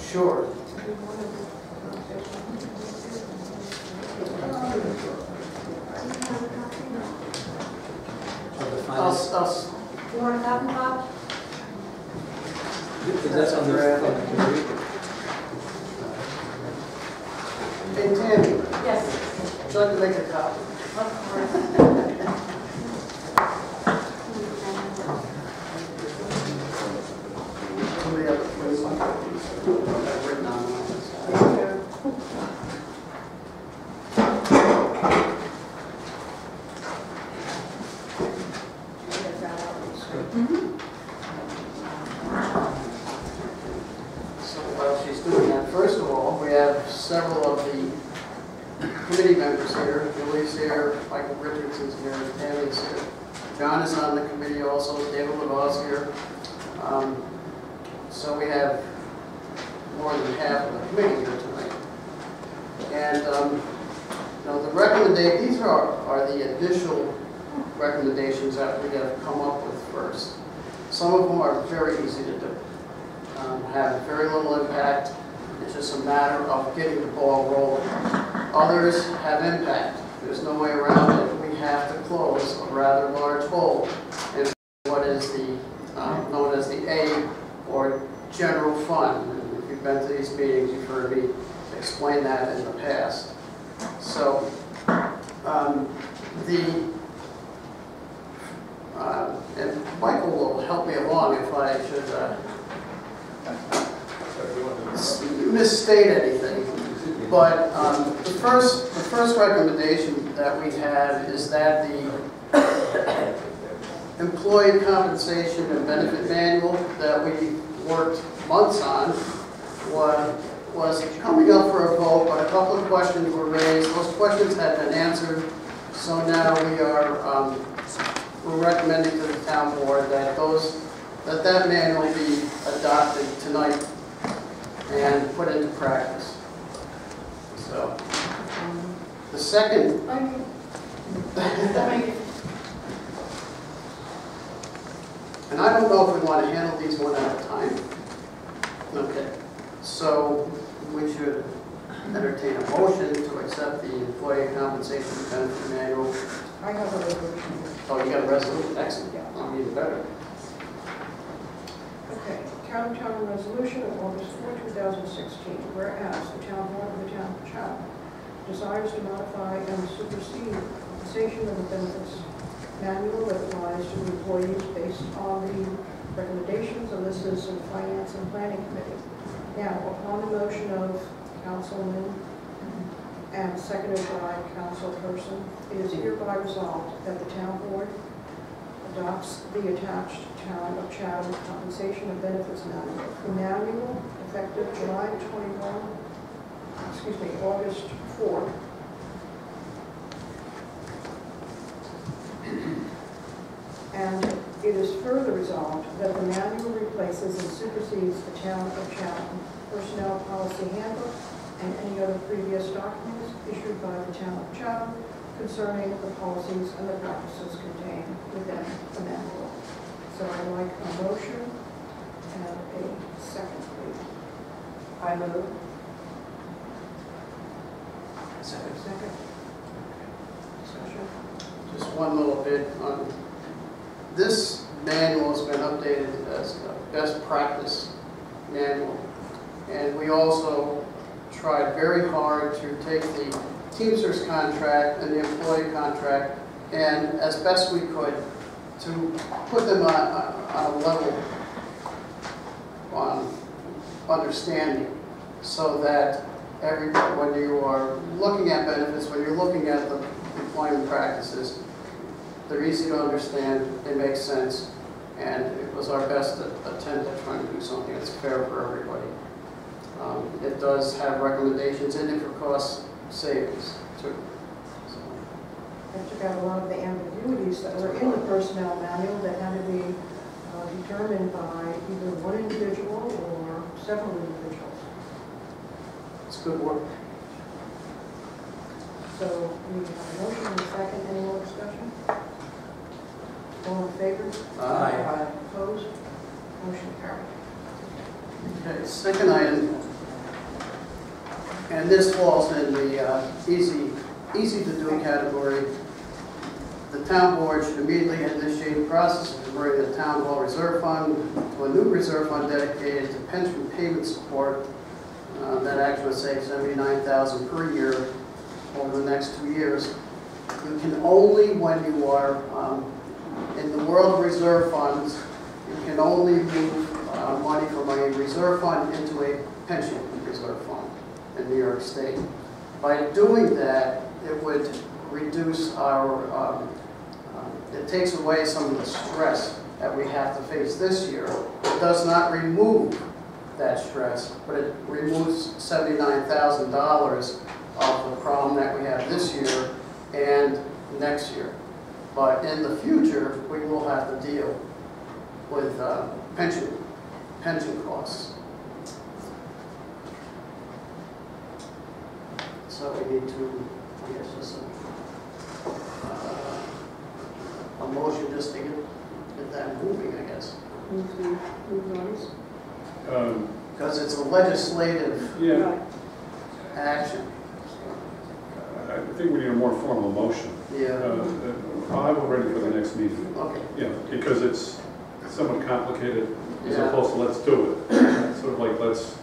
Sure. Us. You want a copy, Bob? Is that on the committee? Hey, Tammy, Yes. would you like to make a copy? Of course. Somebody else, please. I've written on mine. So while she's doing that, first of all, we have several of the committee members here. Julie's here, Michael Richardson's here, Tammy's here. John is on the committee also, David Levaw's here. So we have more than half of the committee here tonight. And the recommendation, these are the initial recommendations that we have come up with first. Some of them are very easy to do, have very little impact. It's just a matter of getting the ball rolling. Others have impact. There's no way around it. We have to close a rather large hole in what is the known as the A or general fund. And if you've been to these meetings, you've heard me explain that in the past. So and Michael will help me along if I should misstate anything. But the first recommendation that we had is that the employee compensation and benefit manual that we worked months on was coming up for a vote, but a couple of questions were raised. Those questions had been answered, so now we're recommending to the town board that that manual be adopted tonight and put into practice. So the second. And I don't know if we want to handle these one at a time. Okay. So we should entertain a motion to accept the employee compensation and benefit manual. I have a resolution. Oh, you got a resolution? Excellent. I'll even better. Okay, Town Resolution of August 4, 2016, whereas the Town Board of the Town of Chatham desires to modify and supersede the compensation of the benefits manual that applies to employees based on the recommendations of the Citizen Finance and Planning Committee. Now, upon the motion of Councilman and seconded by Councilperson, it is hereby resolved that the Town Board adopts the attached Town of Chatham Compensation and Benefits Manual. The manual, effective August 4. And it is further resolved that the manual replaces and supersedes the Town of Chatham Personnel Policy Handbook and any other previous documents issued by the Town of Chatham concerning the policies and the practices contained within the manual. So I'd like a motion and a second, please. I move. Second. Discussion. Just one little bit on this manual has been updated as a best practice manual. And we also tried very hard to take the Teamsters contract and the employee contract and as best we could to put them on a level on understanding, so that everybody, when you are looking at benefits, when you're looking at the employment practices, they're easy to understand, they make sense, and it was our best attempt at trying to do something that's fair for everybody. It does have recommendations in it for cost savings too. So. I took out a lot of the ambiguities that were in the personnel manual that had to be determined by either one individual or several individuals. It's good work. So we have a motion and a second. Any more discussion? All in favor? Aye. Opposed? Motion carried. Okay, second item, and this falls in the easy to do category. The town board should immediately initiate the process of converting the town hall reserve fund to a new reserve fund dedicated to pension payment support. That actually would save $79,000 per year over the next 2 years. You can only, when you are in the world of reserve funds, you can only move money from a reserve fund into a pension reserve fund in New York State. By doing that, it would reduce our, it takes away some of the stress that we have to face this year. It does not remove that stress, but it removes $79,000 of the problem that we have this year and next year. But in the future, we will have to deal with pension costs. So we need to, I guess, just a motion just to get that moving, I guess. Because it's a legislative action. I think we need a more formal motion. Yeah. I'll have it ready for the next meeting. Okay. Yeah, because it's somewhat complicated as Yeah. opposed to let's do it. Sort of like let's,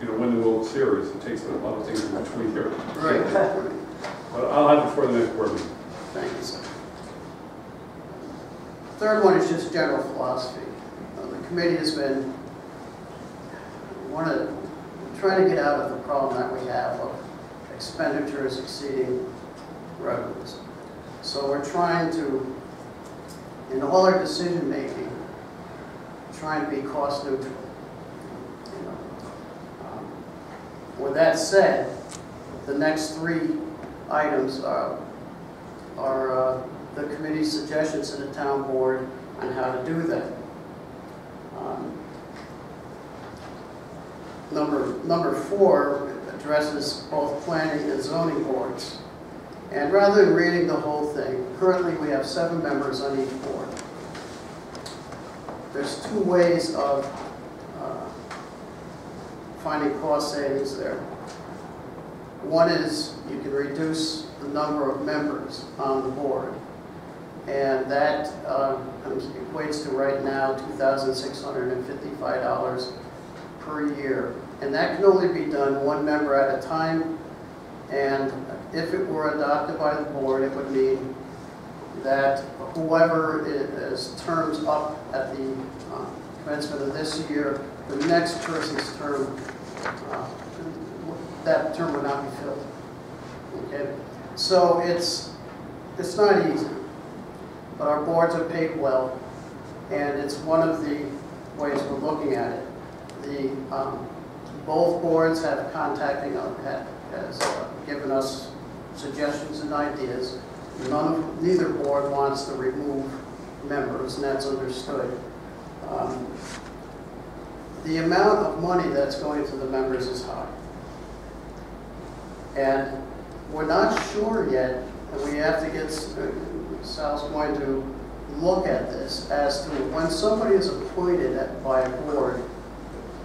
win the World Series. It takes a lot of things in between here. Right. But I'll have it for the next board meeting. Thank you, sir. Third one is just general philosophy. The committee has been trying to get out of the problem that we have of expenditures exceeding revenues. So we're trying to, in all our decision making, trying to be cost neutral. With that said, the next 3 items are the committee's suggestions to the town board on how to do that. Number 4 addresses both planning and zoning boards. And rather than reading the whole thing, currently we have 7 members on each board. There's 2 ways of finding cost savings there. One is you can reduce the number of members on the board, and that equates to right now $2,655 per year. And that can only be done 1 member at a time, and if it were adopted by the board, it would mean that whoever is terms up at the commencement of this year, the next person's term, that term would not be filled. Okay, so it's not easy, but our boards are paid well, and it's one of the ways we're looking at it. Both boards have has given us suggestions and ideas. Neither board wants to remove members, and that's understood. The amount of money that's going to the members is high. And we're not sure yet, and we have to get, Sal's going to look at this as to when somebody is appointed by a board,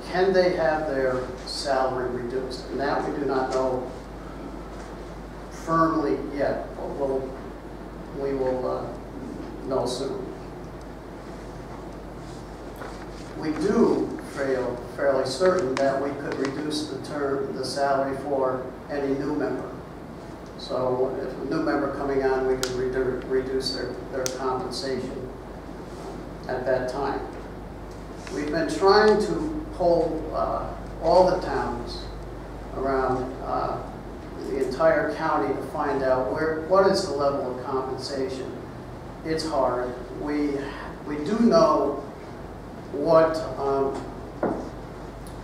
can they have their salary reduced? And that we do not know firmly yet, but we will know soon. We do feel fairly certain that we could reduce the salary for any new member. So if a new member coming on, we can reduce their compensation at that time. We've been trying to poll all the towns around the entire county to find out what is the level of compensation. It's hard. We do know what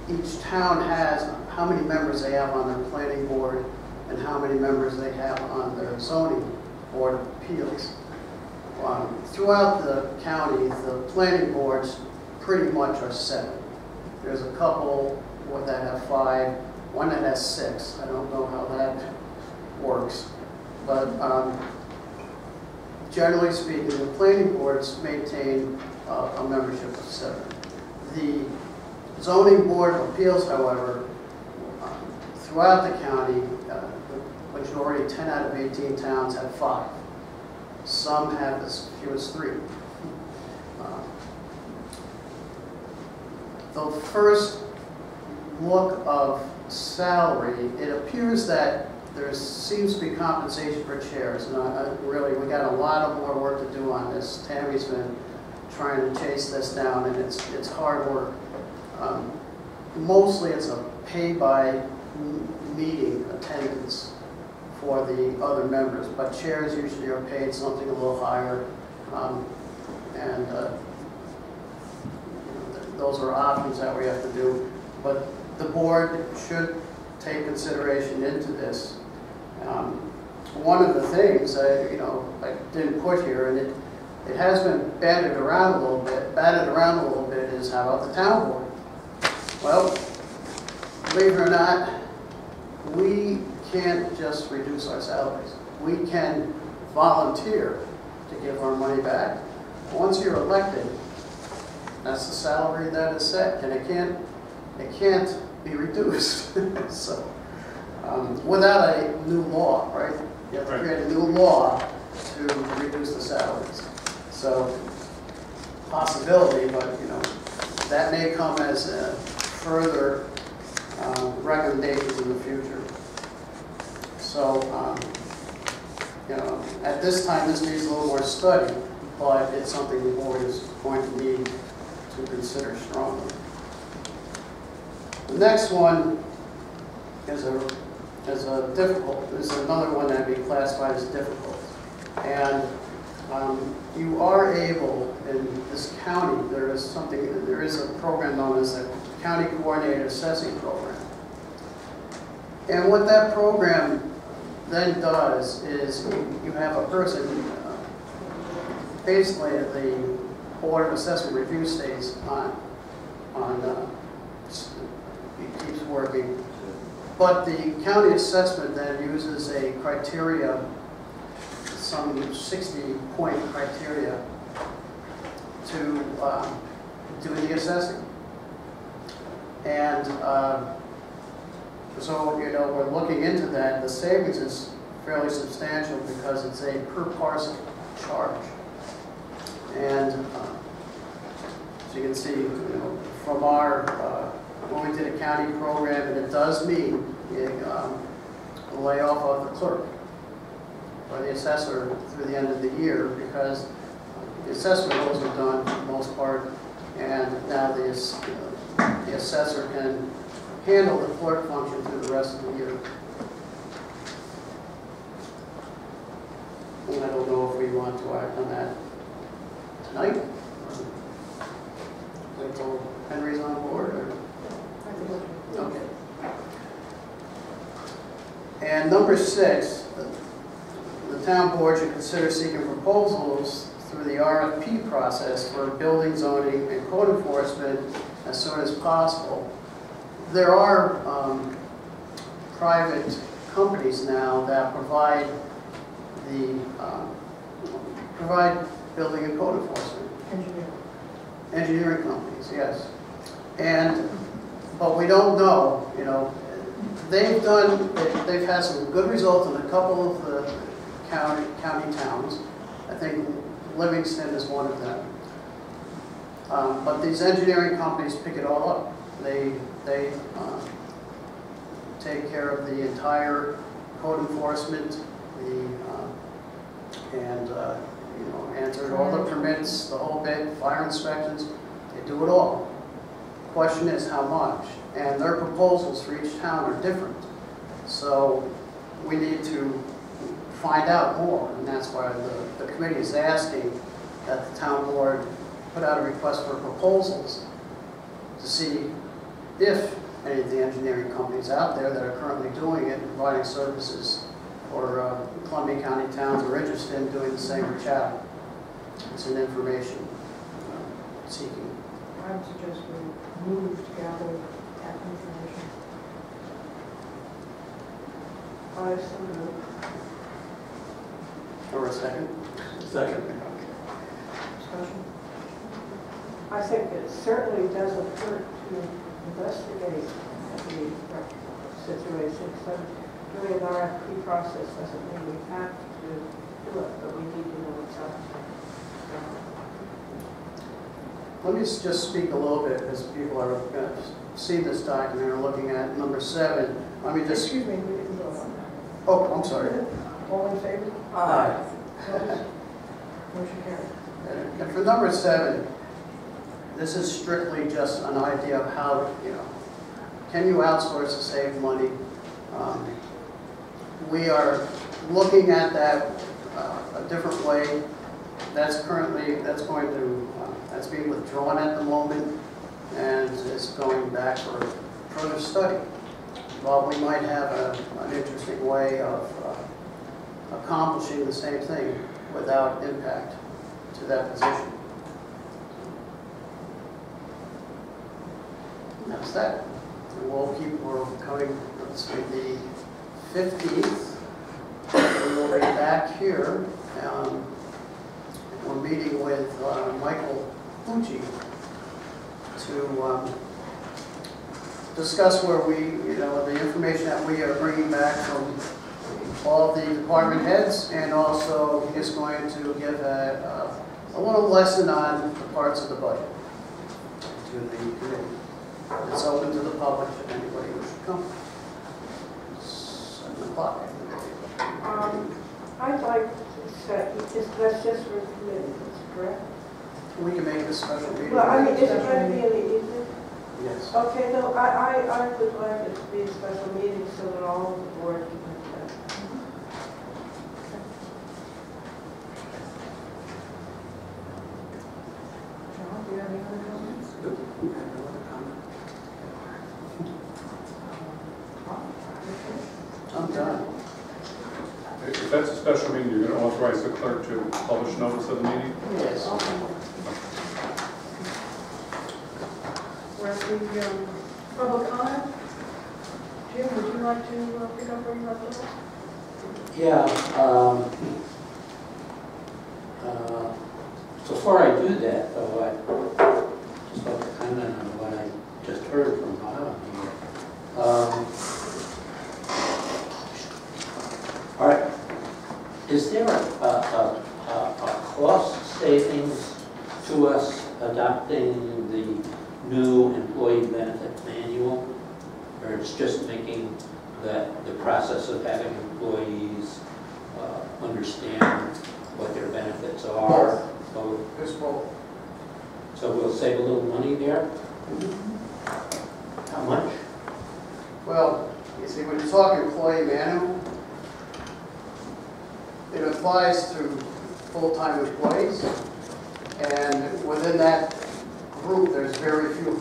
each town has, how many members they have on their planning board, and how many members they have on their zoning board of appeals. Throughout the county, the planning boards pretty much are 7. There's a couple that have 5, one that has 6. I don't know how that works, but generally speaking, the planning boards maintain a membership of 7. The zoning board of appeals, however, throughout the county, the majority, 10 out of 18 towns, have 5. Some have as few as 3. The first look of salary, it appears that there seems to be compensation for chairs, and really, we got a lot of more work to do on this. Tammy's been trying to chase this down, and it's hard work. Mostly it's a pay by meeting attendance for the other members, but chairs usually are paid something a little higher, and those are options that we have to do. But the board should take consideration into this. One of the things I didn't put here, and it has been batted around a little bit, is how about the town board? Well, believe it or not, we can't just reduce our salaries. We can volunteer to give our money back. Once you're elected, that's the salary that is set, and it can't be reduced. So, without a new law, right? You have to create a new law to reduce the salaries. So, possibility, but that may come as a further recommendations in the future. So, at this time, this needs a little more study, but it's something the board is going to need to consider strongly. The next one is another one that would be classified as difficult. And you are able, in this county, there is a program known as the County Coordinated Assessing Program. And what that program then does is you have a person, basically the Board of Assessment Review stays on it keeps working. But the county assessment then uses a criteria, some 60-point criteria, to do the assessing. And so, we're looking into that. The savings is fairly substantial because it's a per parcel charge. And so you can see, from our, when we did a county program, and it does mean a layoff of the clerk or the assessor through the end of the year, because the assessment rules are done for the most part, and now the assessor can handle the clerk function through the rest of the year. And I don't know if we want to act on that tonight. Until Henry's on board, or? Okay. And number 6, the town board should consider seeking proposals through the RFP process for building, zoning, and code enforcement as soon as possible. There are private companies now that provide building and code enforcement. Engineering companies, yes. But we don't know, they've had some good results in a couple of the county towns. I think Livingston is one of them. But these engineering companies pick it all up. They take care of the entire code enforcement, answered all the permits, the whole bit, fire inspections, they do it all. Question is how much, and their proposals for each town are different. So we need to find out more, and that's why the committee is asking that the town board put out a request for proposals to see if any of the engineering companies out there that are currently doing it, providing services for Columbia County towns are interested in doing the same for Chatham. It's an information seeking. I would suggest we move to gather that information. I so move. Or a second? Second. Discussion? I think it certainly doesn't hurt to investigate the situation. So doing an RFP process doesn't mean we have to do it, but we need to know what's up. Let me just speak a little bit, as people are going to see this document or looking at number 7. Let me just... Excuse me, we didn't vote on that. Oh, I'm sorry. All in favor? Aye. Opposed? Motion carried. And for number 7, this is strictly just an idea of how, can you outsource to save money? We are looking at that a different way. That's being withdrawn at the moment, and it's going back for further study. Well, we might have an interesting way of accomplishing the same thing without impact to that position. And that's that. And we're coming, let's see, the 15th. We will be back here. We're meeting with Michael Pucci to discuss where the information that we are bringing back from all the department heads, and also he is going to give a little lesson on the parts of the budget to the committee. It's open to the public if anybody wishes to come. 7 o'clock. I'd like to say, that's just for the committee, that's correct? We can make it a special meeting. Well, I mean, is it going to be in the evening? Yes. Okay, no, I would like it to be a special meeting so that all of the board can attend. John, do you have any other comments? I'm done. If that's a special meeting, you're going to authorize the clerk to publish notice of the meeting? Yes. We're at the public comment. Jim, would you like to pick up where you left off? Yeah, before I do that, though, I just like to comment on what I just heard from Bob here. All right, is there a cost savings to us adopting the new employee benefit manual? Or it's just making the process of having employees understand what their benefits are? There's both. So we'll save a little money there? How much? Well, you see, when you talk employee manual, it applies to full-time employees, and within that group, there's very few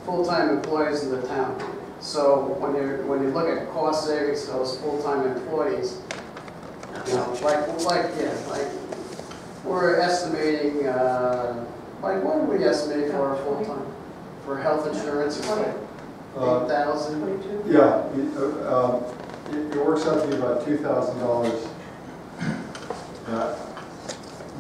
full-time employees in the town. So when you look at cost savings to those full-time employees, like we're estimating, what are we estimating for our full-time for health insurance? It's like 8,000. Yeah, it works out to be about $2,000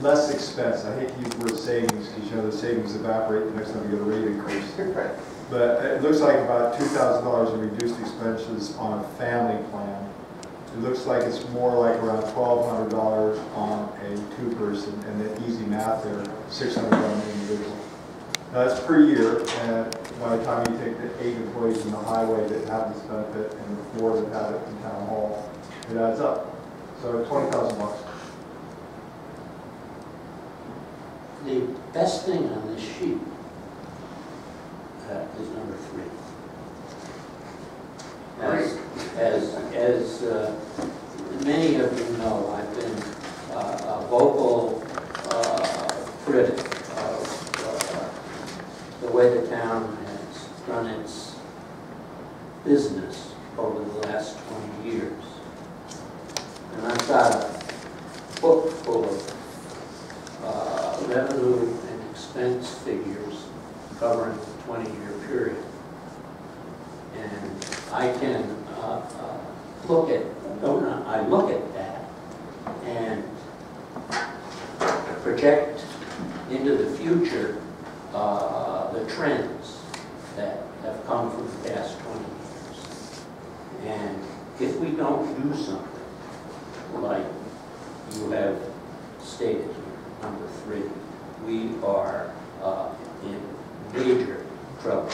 less expense. I hate to use the word savings because the savings evaporate the next time you get a rate increase. Right. But it looks like about $2,000 in reduced expenses on a family plan. It looks like it's more like around $1,200 on a 2-person, and then easy math there, $600 on an individual. Now that's per year, and by the time you take the 8 employees in the highway that have this benefit and the 4 that have it in town hall, It adds up. So 20,000 bucks. The best thing on this sheet is number 3. As many of you know, I've been a vocal critic of the way the town has run its business over the last 20 years. And I've got a book full of revenue and expense figures covering a 20-year period. And I can look at that and project into the future the trends that have come from the past 20 years. And if we don't do something like you have stated here, number 3, we are in major trouble.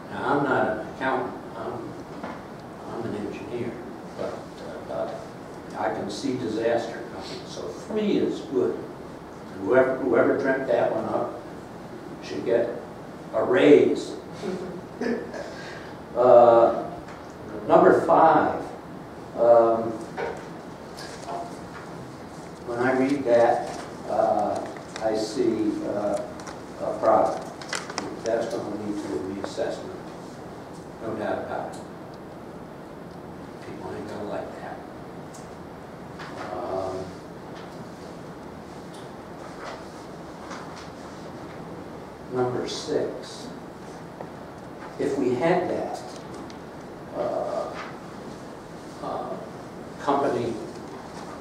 Now, I'm not an accountant, I'm an engineer, but I can see disaster coming, so 3 is good. Whoever dreamt that one up should get a raise. Number 5, when I read that, I see a problem. That's going to lead to a reassessment, no doubt about it. People ain't going to like that. Number 6, if we had that company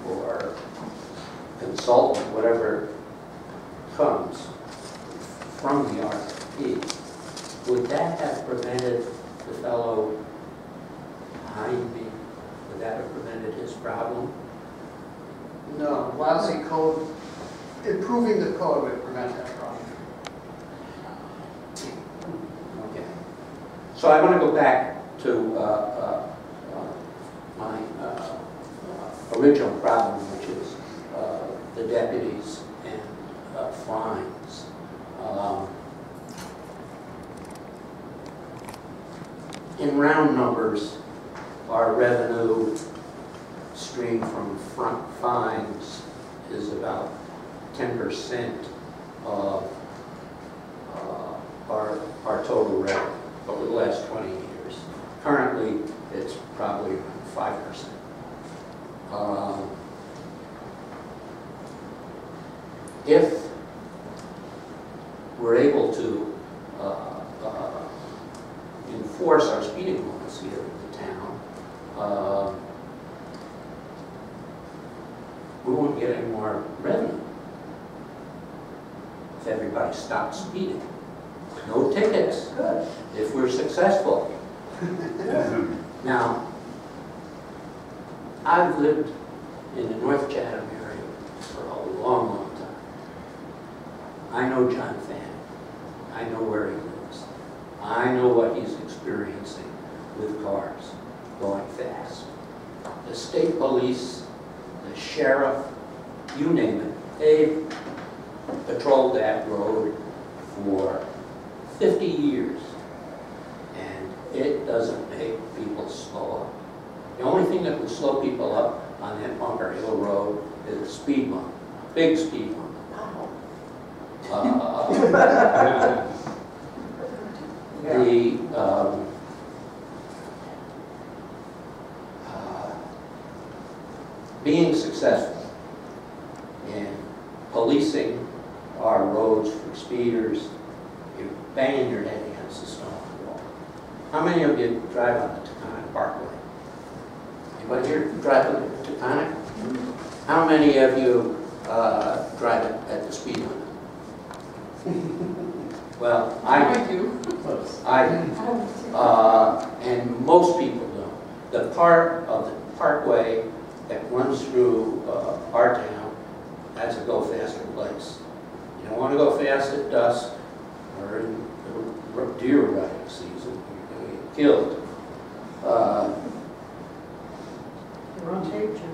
or consultant, whatever comes from the RFP, would that have prevented the fellow behind me? Would that have prevented his problem? No, lousy code, improving the code would prevent that problem. Okay. So I want to go back to my original problem, which is the deputies and fines. In round numbers, our revenue stream from front fines is about 10% of our total revenue over the last 20 years. Currently, it's probably around 5%. If we're able to enforce our speeding laws here in the town, we won't get any more revenue if everybody stops speeding. No tickets if we're successful. Now, I've lived in the North Chatham area for a long, long time. I know John Fanning. I know where he lives. I know what he's experiencing with cars going fast. The state police, the sheriff, you name it, they've patrolled that road for 50 years, and it doesn't make people slow up. The only thing that would slow people up on that Bunker Hill Road is a speed bump, a big speed bump. Being successful in policing our roads for speeders, you're banging your head against the stone wall. How many of you drive on the Taconic Parkway? Anybody here drive on the Taconic? How many of you drive it at the speed limit? Well, I do. I do. And most people don't. The part of the parkway that runs through our town, that's a go faster place. You don't want to go fast at dusk or in the deer riding season. You're going to get killed. You're on tape, Jim.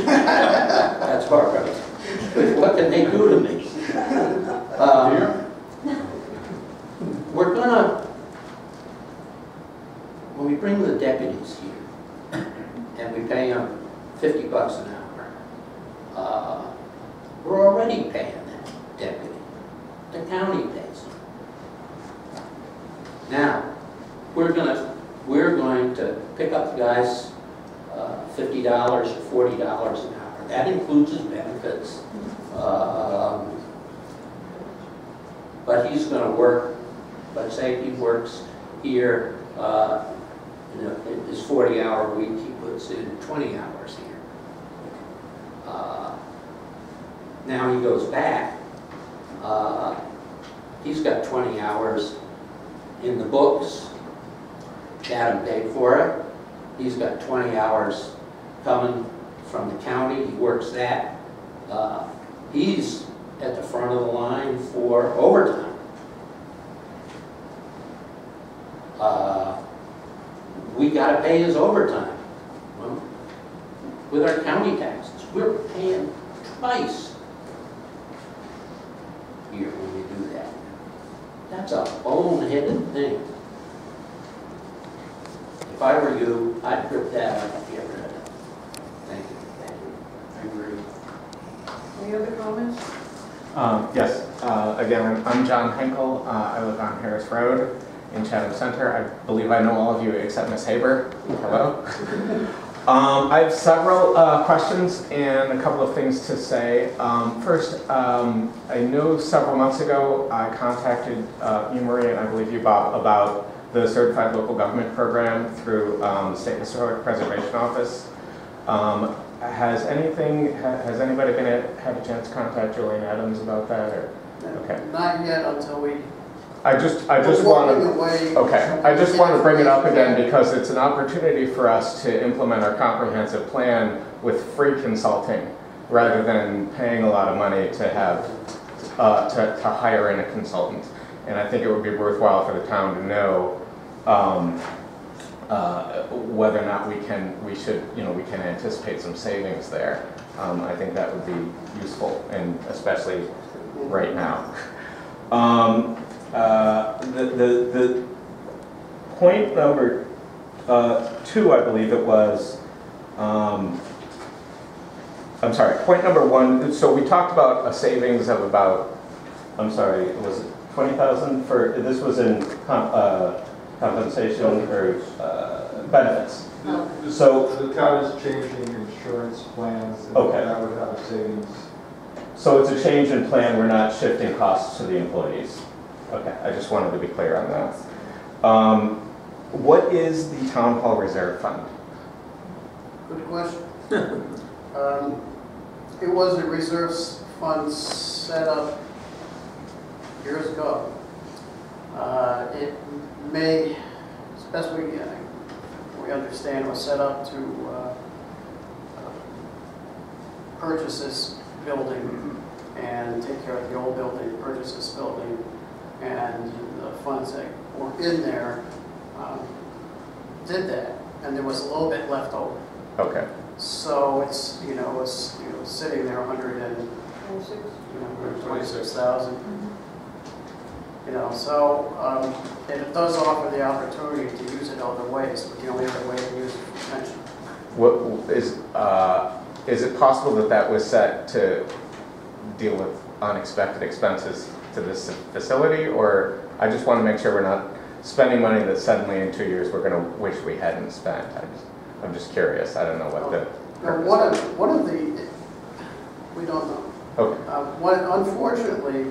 That's hard, right? What can they do to me? We're gonna, when we bring the deputies here, and we pay them $50 an hour, we're already paying that deputy. The county pays them. Now, we're going to pick up the guys $50 or $40 an hour. That includes his benefits. But he's going to work, let's say he works here, his 40-hour week, he puts in 20 hours here. Now he goes back, he's got 20 hours in the books. Chatham paid for it. He's got 20 hours coming from the county. He works that. He's at the front of the line for overtime. We got to pay his overtime. Well, with our county taxes, we're paying twice here when we do that. That's a boneheaded thing. If I were you, I'd rip that up and get rid of it. Thank you. I agree. Any other comments? Yes. Again, I'm John Henkel. I live on Harris Road in Chatham Center. I believe I know all of you except Miss Haber. Hello. I have several questions and a couple of things to say. First, I know several months ago I contacted you, Marie, and I believe you, Bob, about the Certified Local Government Program through the State Historic Preservation Office. Has anybody had a chance to contact Julian Adams about that? Or? Okay. Not yet until we. I just want to. Okay. I just want to bring it up again because it's an opportunity for us to implement our comprehensive plan with free consulting, rather than paying a lot of money to have to hire in a consultant. And I think it would be worthwhile for the town to know whether or not we can anticipate some savings there. I think that would be useful, and especially right now. The point number 2, I believe it was. I'm sorry. Point number 1. So we talked about a savings of about. I'm sorry. Was it 20,000 for? This was in compensation or benefits. So the town is changing insurance plans, and okay. That would have a savings. So it's a change in plan. We're not shifting costs to the employees. Okay, I just wanted to be clear on that. What is the Town Hall Reserve Fund? Good question. It was a reserve fund set up years ago. It may, as best we understand, was set up to purchase this building and take care of the old building, purchase this building, and the funds that were in there did that, and there was a little bit left over. Okay. So it's sitting there 126,000. So it does offer the opportunity to use it other ways, but the only other way to use it is pension. What is it possible that that was set to deal with unexpected expenses to this facility, or I just want to make sure we're not spending money that suddenly in 2 years we're going to wish we hadn't spent. I'm just curious. I don't know what the purpose is. One of the, we don't know. Okay. Unfortunately,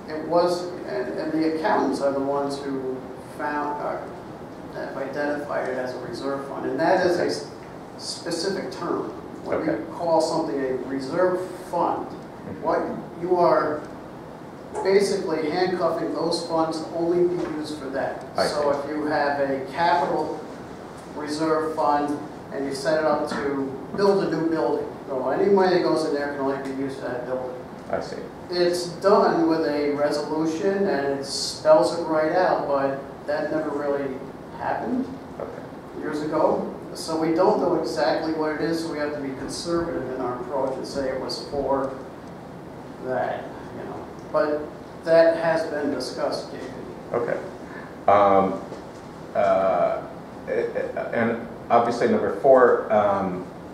it was, and the accountants are the ones who have identified it as a reserve fund, and that is a specific term. When we call something a reserve fund, what you are basically handcuffing those funds to only be used for that. So if you have a capital reserve fund and you set it up to build a new building, so any money that goes in there can only be used for that building. I see. It's done with a resolution and it spells it right out, but that never really happened years ago. So we don't know exactly what it is, so we have to be conservative in our approach and say it was for that, you know. But that has been discussed, David. Okay. And obviously, number 4,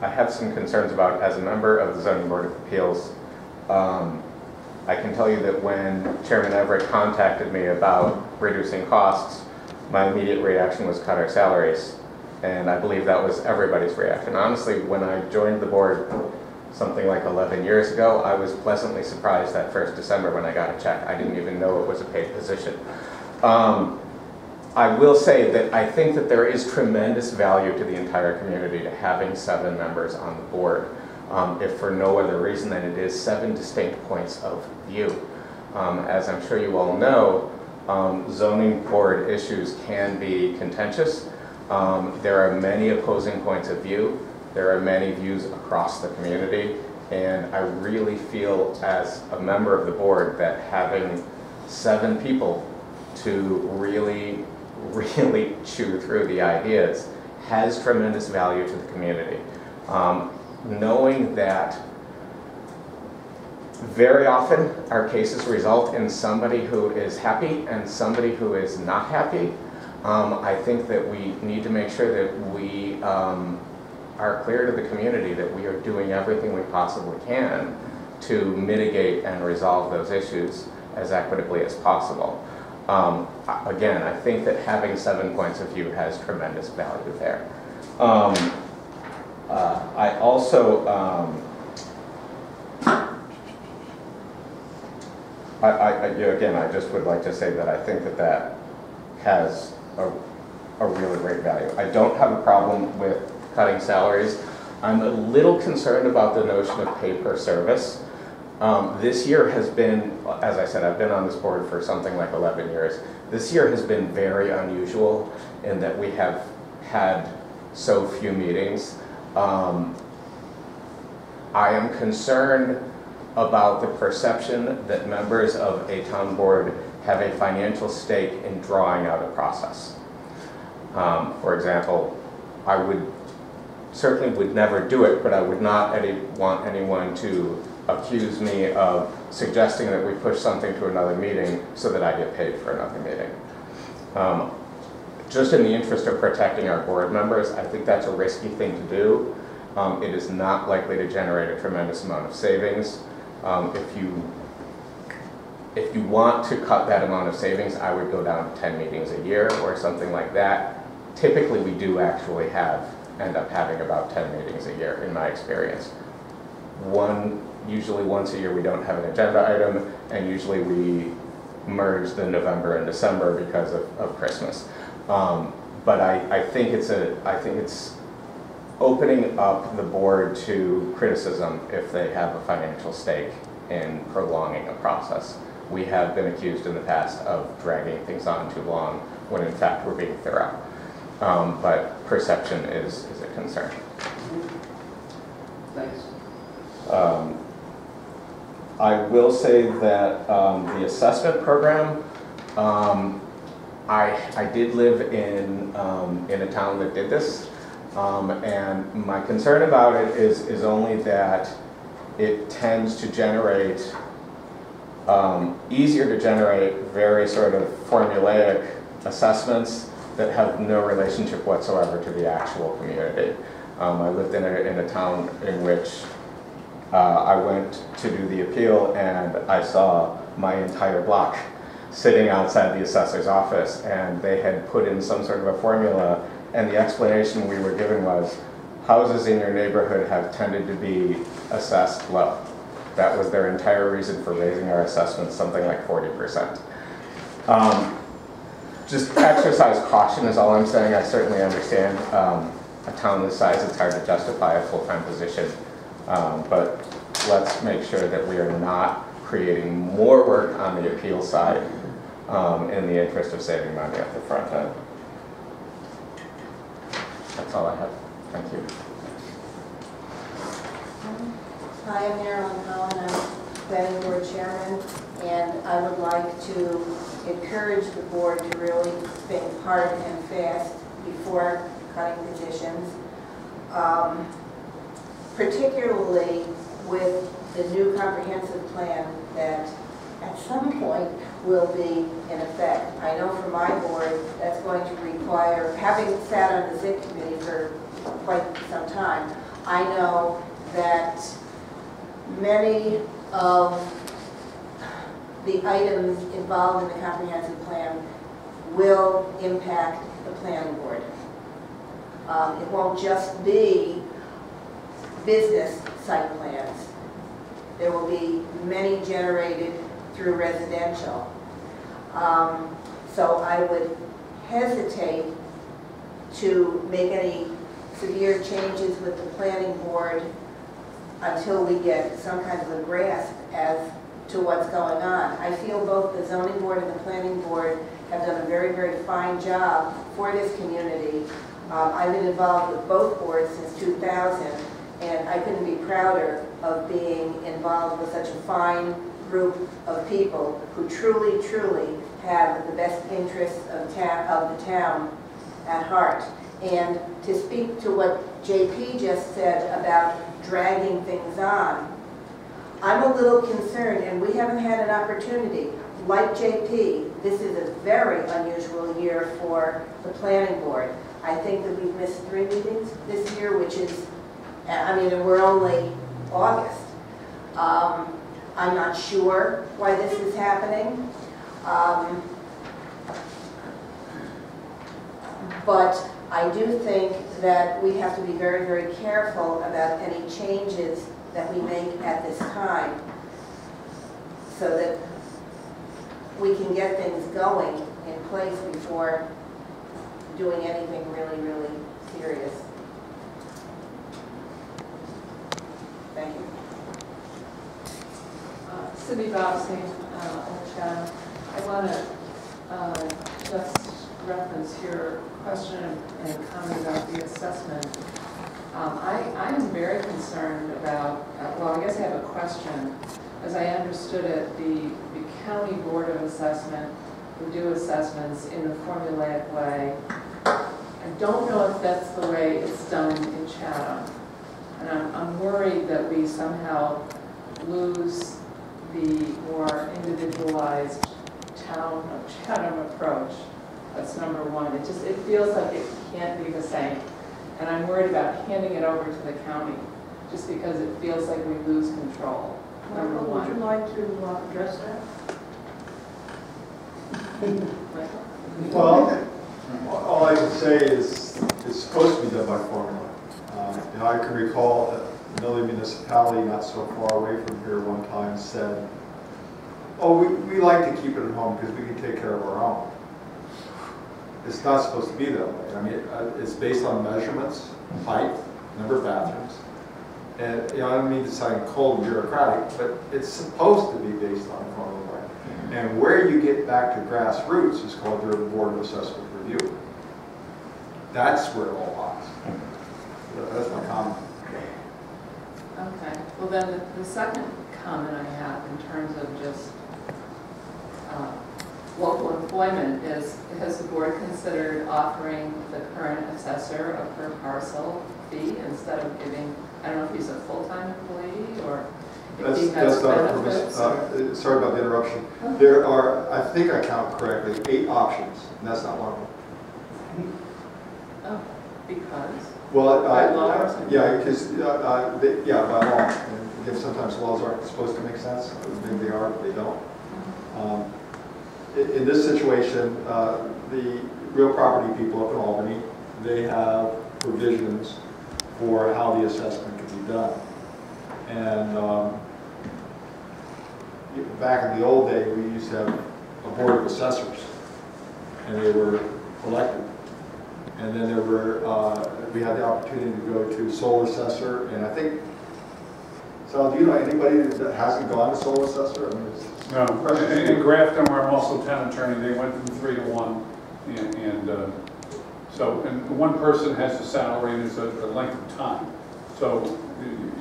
I have some concerns about, as a member of the Zoning Board of Appeals, I can tell you that when Chairman Everett contacted me about reducing costs, my immediate reaction was cut our salaries. And I believe that was everybody's reaction. Honestly, when I joined the board something like 11 years ago, I was pleasantly surprised that first December when I got a check. I didn't even know it was a paid position. I will say that I think that there is tremendous value to the entire community to having 7 members on the board, if for no other reason than it is 7 distinct points of view. As I'm sure you all know, zoning board issues can be contentious. There are many opposing points of view. There are many views across the community, and I really feel as a member of the board that having 7 people to really chew through the ideas has tremendous value to the community. Knowing that very often our cases result in somebody who is happy and somebody who is not happy, I think that we need to make sure that we are clear to the community that we are doing everything we possibly can to mitigate and resolve those issues as equitably as possible. Again, I think that having 7 points of view has tremendous value there. I also, again, I just would like to say that I think that that has a really great value. I don't have a problem with cutting salaries. I'm a little concerned about the notion of pay per service. This year has been, as I said, I've been on this board for something like 11 years. This year has been very unusual in that we have had so few meetings. I am concerned about the perception that members of a town board have a financial stake in drawing out a process. For example, I certainly would never do it, but I would not want anyone to accuse me of suggesting that we push something to another meeting so that I get paid for another meeting. Just in the interest of protecting our board members, I think that's a risky thing to do. It is not likely to generate a tremendous amount of savings. If you want to cut that amount of savings, I would go down to 10 meetings a year or something like that. Typically, we do actually end up having about 10 meetings a year in my experience. Usually once a year we don't have an agenda item, and usually we merge the November and December because of Christmas. But I think it's opening up the board to criticism if they have a financial stake in prolonging a process. We have been accused in the past of dragging things on too long when in fact we're being thorough. But perception is a concern. Thanks. I will say that the assessment program, I did live in a town that did this, and my concern about it is only that it tends to generate, easier to generate very sort of formulaic assessments that have no relationship whatsoever to the actual community. I lived in a town in which I went to do the appeal, and I saw my entire block sitting outside the assessor's office, and they had put in some sort of a formula, and the explanation we were given was houses in your neighborhood have tended to be assessed low. That was their entire reason for raising our assessments something like 40%. Just exercise caution is all I'm saying. I certainly understand a town this size, it's hard to justify a full-time position. But let's make sure that we are not creating more work on the appeal side in the interest of saving money at the front end. That's all I have. Thank you. Hi, I'm Marilyn Collin. I'm planning board chairman, and I would like to encourage the board to really think hard and fast before cutting positions. particularly with the new comprehensive plan that at some point will be in effect. I know for my board, that's going to require, having sat on the ZIC committee for quite some time, I know that many of the items involved in the comprehensive plan will impact the planning board. It won't just be business site plans. There will be many generated through residential. So I would hesitate to make any severe changes with the planning board until we get some kind of a grasp as to what's going on. I feel both the zoning board and the planning board have done a very, very fine job for this community. I've been involved with both boards since 2000, and I couldn't be prouder of being involved with such a fine group of people who truly, truly have the best interests of the town at heart. And to speak to what JP just said about dragging things on, I'm a little concerned, and we haven't had an opportunity. Like JP, this is a very unusual year for the planning board. I think that we've missed 3 meetings this year, which is, I mean, we're only August. I'm not sure why this is happening. But I do think that we have to be very, very careful about any changes that we make at this time so that we can get things going in place before doing anything really, really serious. Thank you. Cindy Bobsing, Old Chatham. I want to just reference your question and comment about the assessment. I am very concerned about, well, I guess I have a question. As I understood it, the County Board of Assessment would do assessments in a formulaic way. I don't know if that's the way it's done in Chatham. And I'm worried that we somehow lose the more individualized town of Chatham approach. That's number one. It feels like it can't be the same. And I'm worried about handing it over to the county just because it feels like we lose control. Number one. Would you like to address that? Well, all I can say is it's supposed to be done by formula. You know, I can recall another municipality not so far away from here one time said, oh, we like to keep it at home because we can take care of our own. It's not supposed to be that way. I mean, it's based on measurements, height, number of bathrooms. And you know, I don't mean to sound cold and bureaucratic, but it's supposed to be based on a formula way. And where you get back to grassroots is called your Board of Assessment Review. That's where it all lies. That's my comment. Okay. Well, then the second comment I have in terms of just local employment is, has the board considered offering the current assessor a per parcel fee instead of giving, I don't know if he's a full-time employee or if he has benefits? Sorry about the interruption. There are, I think I count correctly, 8 options, and that's not one of them. Oh, because? Well, by law or something? Yeah, because yeah, by law. And again, sometimes laws aren't supposed to make sense. Maybe they are, but they don't. In this situation, the real property people up in Albany, they have provisions for how the assessment can be done. And back in the old day, we used to have a board of assessors, and they were elected. And then there were, we had the opportunity to go to sole assessor, and I think, Sal, do you know anybody that hasn't gone to sole assessor? I mean, no, in Grafton, where I'm also town attorney, they went from 3 to 1, and so, and one person has a salary and there's a length of time. So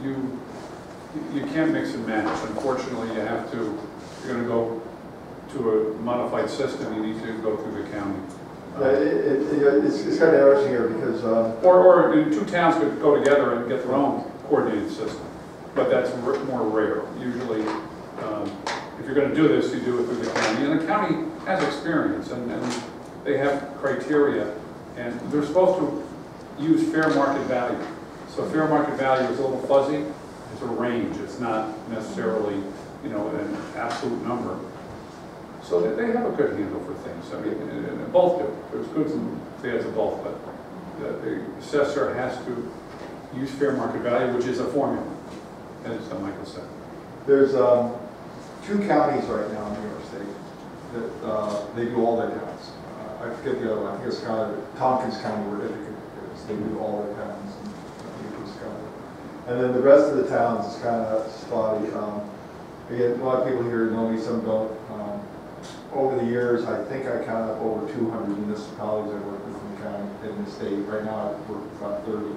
you can't mix and match. Unfortunately, you have to, if you're going to go to a modified system, you need to go through the county. It's kind of interesting here because... Or two towns could go together and get their own coordinated system, but that's more rare. Usually, if you're going to do this, you do it through the county. And the county has experience, and they have criteria, and they're supposed to use fair market value. So fair market value is a little fuzzy. It's a range. It's not necessarily, you know, an absolute number. So they have a good handle for things. I mean, and both do. There's goods and bads of both, but the assessor has to use fair market value, which is a formula, as Michael said. There's 2 counties right now in New York State that they do all their towns. I forget the other one. I think it's kind of Tompkins County where Ithaca is. They do all their towns in Lucas County. And then the rest of the towns is kind of spotty. Again, a lot of people here know me, some don't. Over the years, I think I counted up over 200 municipalities I work with in the county, in the state. Right now, I work with about 30.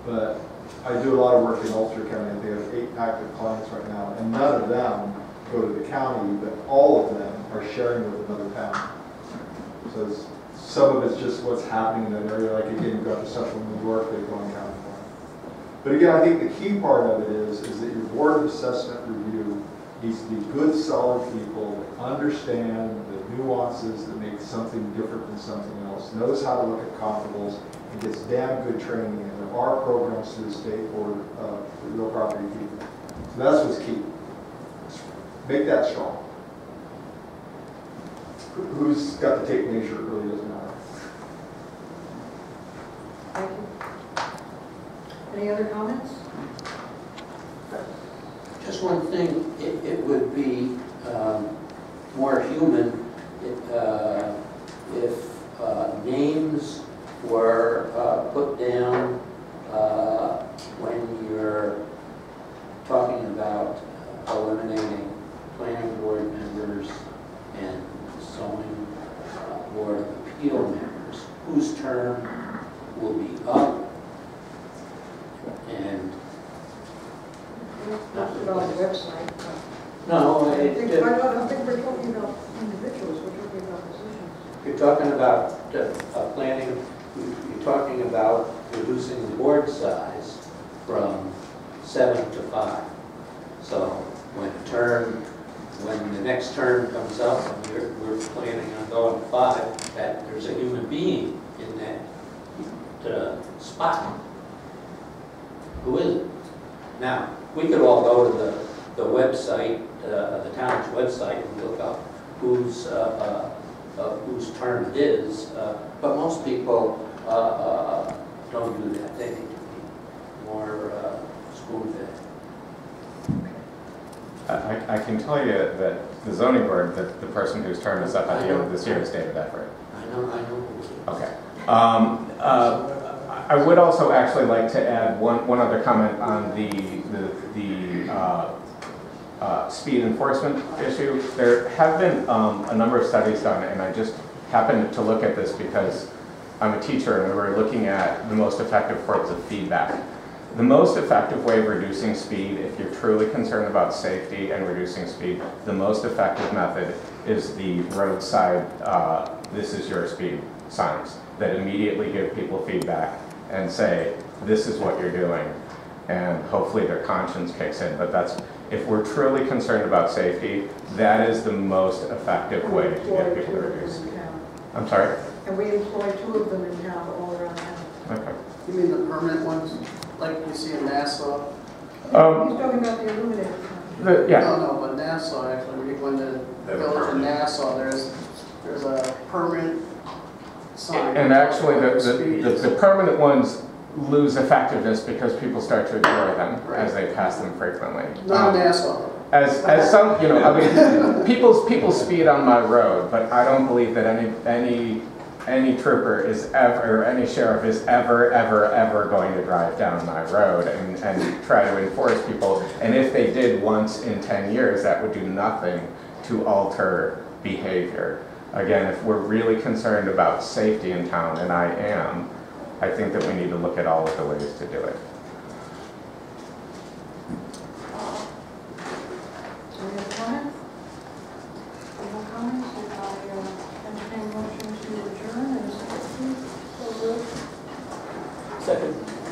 But I do a lot of work in Ulster County. I think I have 8 active clients right now, and none of them go to the county, but all of them are sharing with another town. So some of it's just what's happening in that area. Like again, you've got the Central New York, they go in California. But again, I think the key part of it is that your board of assessment review needs to be good, solid people that understand the nuances that make something different than something else, knows how to look at comparables, and gets damn good training. And there are programs through the state board for real property people. So that's what's key. Make that strong. Who's got the tape measure? It really doesn't matter. Thank you. Any other comments? Just one thing, it would be more human if names were put down when you're talking about eliminating planning board members and zoning board of appeal members, whose term will be up, and Not put on the website. no, I don't think we're talking about individuals, we're talking about positions. you're talking about planning, you're talking about reducing the board size from 7 to 5. So when the next term comes up and we're planning on going to 5, that there's a human being in that spot. Who is it? Now, we could all go to the website, the town's website, and look up whose term it is, but most people don't do that. They need to be more spoon-fed. I can tell you that the zoning board, the person whose term is up at the end of this year is David Everett. I know. Okay. I would also actually like to add one other comment on the speed enforcement issue. There have been a number of studies done, and I just happened to look at this because I'm a teacher and we were looking at the most effective forms of feedback. The most effective way of reducing speed, if you're truly concerned about safety and reducing speed, the most effective method is the roadside, this is your speed signs that immediately give people feedback and say, this is what you're doing. And hopefully their conscience kicks in. But that's, if we're truly concerned about safety, that is the most effective way to get people to reduce. I'm sorry? And we employ 2 of them in town, all around town. Okay. You mean the permanent ones, like you see in Nassau? He's talking about the illuminated sign. Yeah. No, but Nassau, actually, when the village in Nassau, there's a permanent sign. And actually, the permanent ones lose effectiveness because people start to ignore them as they pass them frequently. Not Nassau. As some, you know, I mean, people speed on my road, but I don't believe that any trooper is ever, or any sheriff is ever going to drive down my road and try to enforce people. And if they did once in 10 years, that would do nothing to alter behavior. Again, if we're really concerned about safety in town, and I am, I think that we need to look at all of the ways to do it. Any other comments? Any more comments? Second.